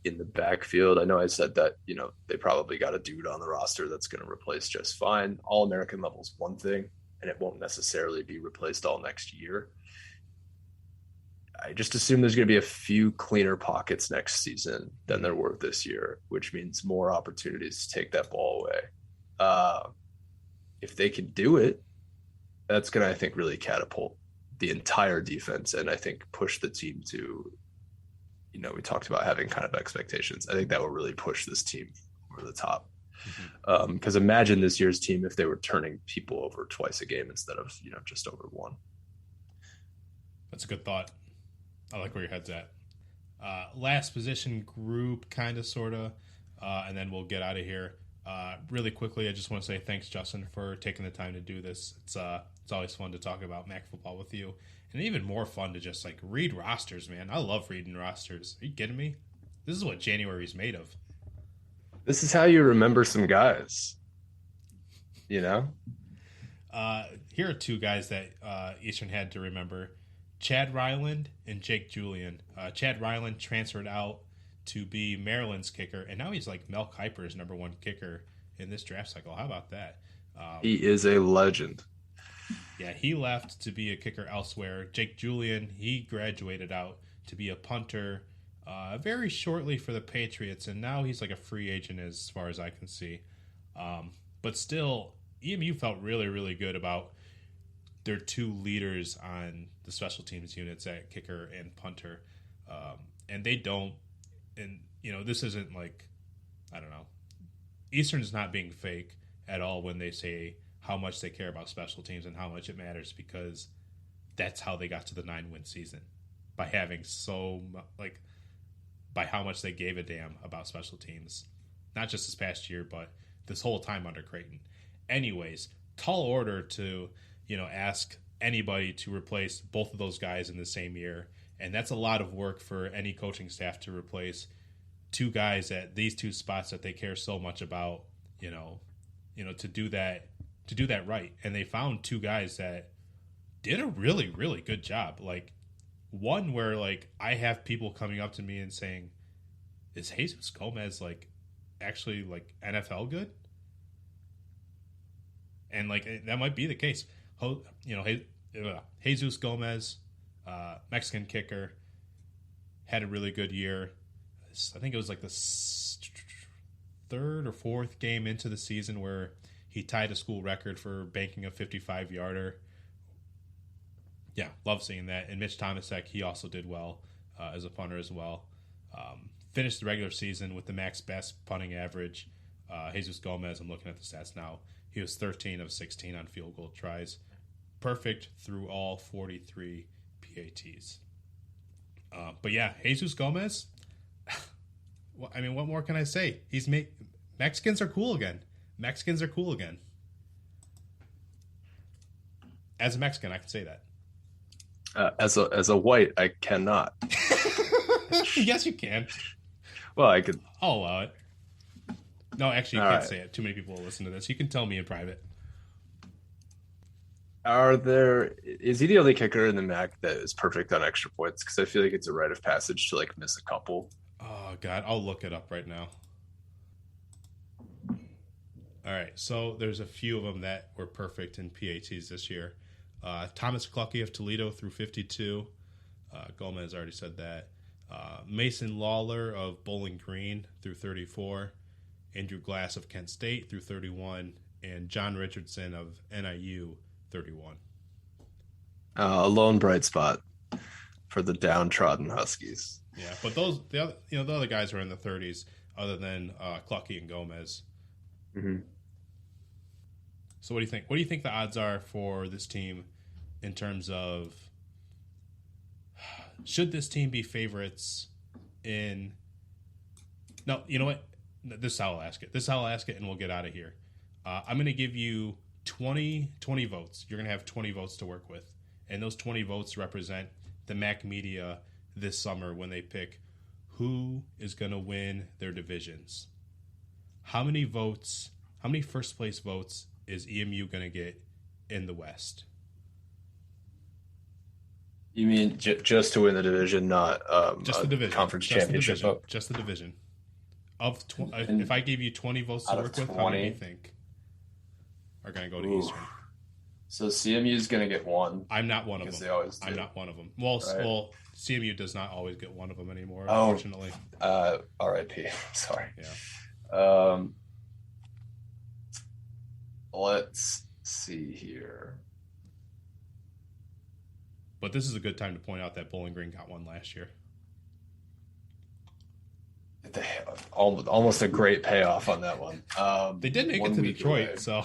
in the backfield. I know I said that, you know, they probably got a dude on the roster that's going to replace just fine. All-American level is one thing, and it won't necessarily be replaced all next year. I just assume there's going to be a few cleaner pockets next season than there were this year, which means more opportunities to take that ball away. If they can do it, that's going to, I think, really catapult the entire defense and I think push the team to, you know, we talked about having kind of expectations. I think that will really push this team over the top. Because imagine this year's team if they were turning people over twice a game instead of just over one. That's a good thought. I like where your head's at. Last position group, kind of, sort of, and then we'll get out of here. Really quickly, I just want to say thanks, Justin, for taking the time to do this. It's always fun to talk about MAC football with you, and even more fun to just like read rosters, man. I love reading rosters. Are you kidding me? This is what January's made of. This is how you remember some guys. Here are two guys that Eastern had to remember: Chad Ryland and Jake Julian. Chad Ryland transferred out to be Maryland's kicker, and now he's like Mel Kiper's number one kicker in this draft cycle. How about that? He is a legend. Yeah, he left to be a kicker elsewhere. Jake Julian, he graduated out to be a punter very shortly for the Patriots, and now he's like a free agent as far as I can see. But still, EMU felt really, really good about their two leaders on the special teams units at kicker and punter. And they don't, and this isn't like, I don't know, Eastern's not being fake at all when they say how much they care about special teams and how much it matters, because that's how they got to the 9-win season, by having by how much they gave a damn about special teams, not just this past year, but this whole time under Creighton. Anyways, tall order to, ask anybody to replace both of those guys in the same year. And that's a lot of work for any coaching staff to replace two guys at these two spots that they care so much about, to do that right. And they found two guys that did a really, really good job. Like, one where like I have people coming up to me and saying, is Jesus Gomez like actually like NFL good? And like that might be the case. Jesus Gomez, Mexican kicker, had a really good year. I think it was like the third or fourth game into the season where he tied a school record for banking a 55-yarder. Yeah, love seeing that. And Mitch Tomasek, he also did well as a punter as well. Finished the regular season with the max best punting average. Jesus Gomez, I'm looking at the stats now, he was 13 of 16 on field goal tries. Perfect through all 43 PATs. But yeah, Jesus Gomez, well, I mean, what more can I say? Mexicans are cool again. Mexicans are cool again. As a Mexican, I can say that. As a white, I cannot. Yes, you can. Well, I could. I'll allow it. No, actually, you can't say it. Too many people will listen to this. You can tell me in private. Is he the only kicker in the MAC that is perfect on extra points? Because I feel like it's a rite of passage to like miss a couple. Oh God, I'll look it up right now. All right, so there's a few of them that were perfect in PATs this year. Thomas Clucky of Toledo through 52. Gomez already said that. Mason Lawler of Bowling Green through 34. Andrew Glass of Kent State through 31. And John Richardson of NIU 31. A lone bright spot for the downtrodden Huskies. Yeah, but the other guys are in the 30s, other than Clucky and Gomez. Mm-hmm. So what do you think? What do you think the odds are for this team in terms of, should this team be favorites in? No, you know what? This is how I'll ask it, and we'll get out of here. I'm going to give you 20 votes. You're going to have 20 votes to work with. And those 20 votes represent the MAC media this summer when they pick who is going to win their divisions. How many first place votes is EMU going to get in the West? You mean just to win the division, not just the division, conference championship vote? Just the division. If I gave you 20 votes to work with, how many do you think are going to go to Eastern? So CMU is going to get one. I'm not one of them. They always do. I'm not one of them. Well, right. Well, CMU does not always get one of them anymore, unfortunately. RIP. Sorry. Yeah. Let's see here. But this is a good time to point out that Bowling Green got one last year. Almost a great payoff on that one. They did make it to Detroit, so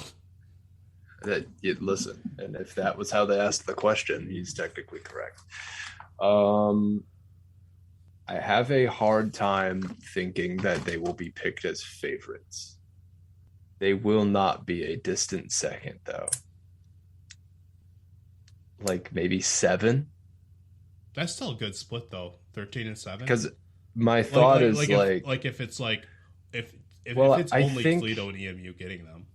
listen, and if that was how they asked the question, he's technically correct. I have a hard time thinking that they will be picked as favorites. They will not be a distant second, though. Like maybe 7. that's still a good split though. 13 and 7. Because my thought is if it's like if it's only Toledo and EMU getting them.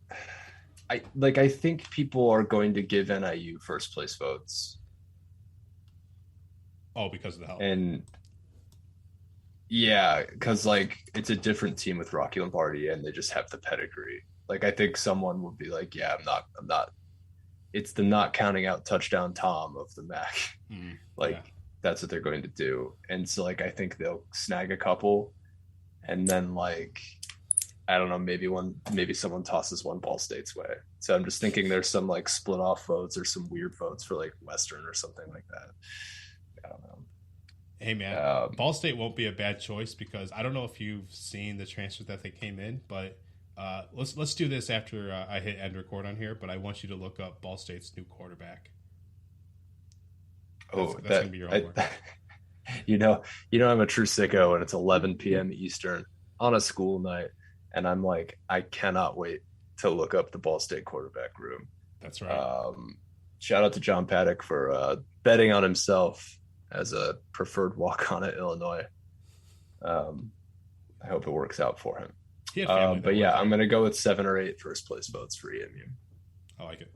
I think people are going to give NIU first place votes. Oh, because of the help. And yeah, because like it's a different team with Rocky Lombardi, and they just have the pedigree. Like I think someone would be like, "Yeah, I'm not." It's the not counting out touchdown Tom of the MAC. That's what they're going to do, and so like I think they'll snag a couple, and then like I don't know, maybe someone tosses one Ball State's way. So I'm just thinking there's some like split off votes or some weird votes for like Western or something like that. I don't know. Hey man, Ball State won't be a bad choice because I don't know if you've seen the transfers that they came in, but let's do this after I hit end record on here. But I want you to look up Ball State's new quarterback. That's gonna be your homework. You know, I'm a true sicko, and it's 11 p.m. Eastern on a school night, and I'm like, I cannot wait to look up the Ball State quarterback room. That's right. Shout out to John Paddock for betting on himself as a preferred walk-on at Illinois. I hope it works out for him. But yeah, I'm going to go with 7 or 8 first place votes for EMU. I like it.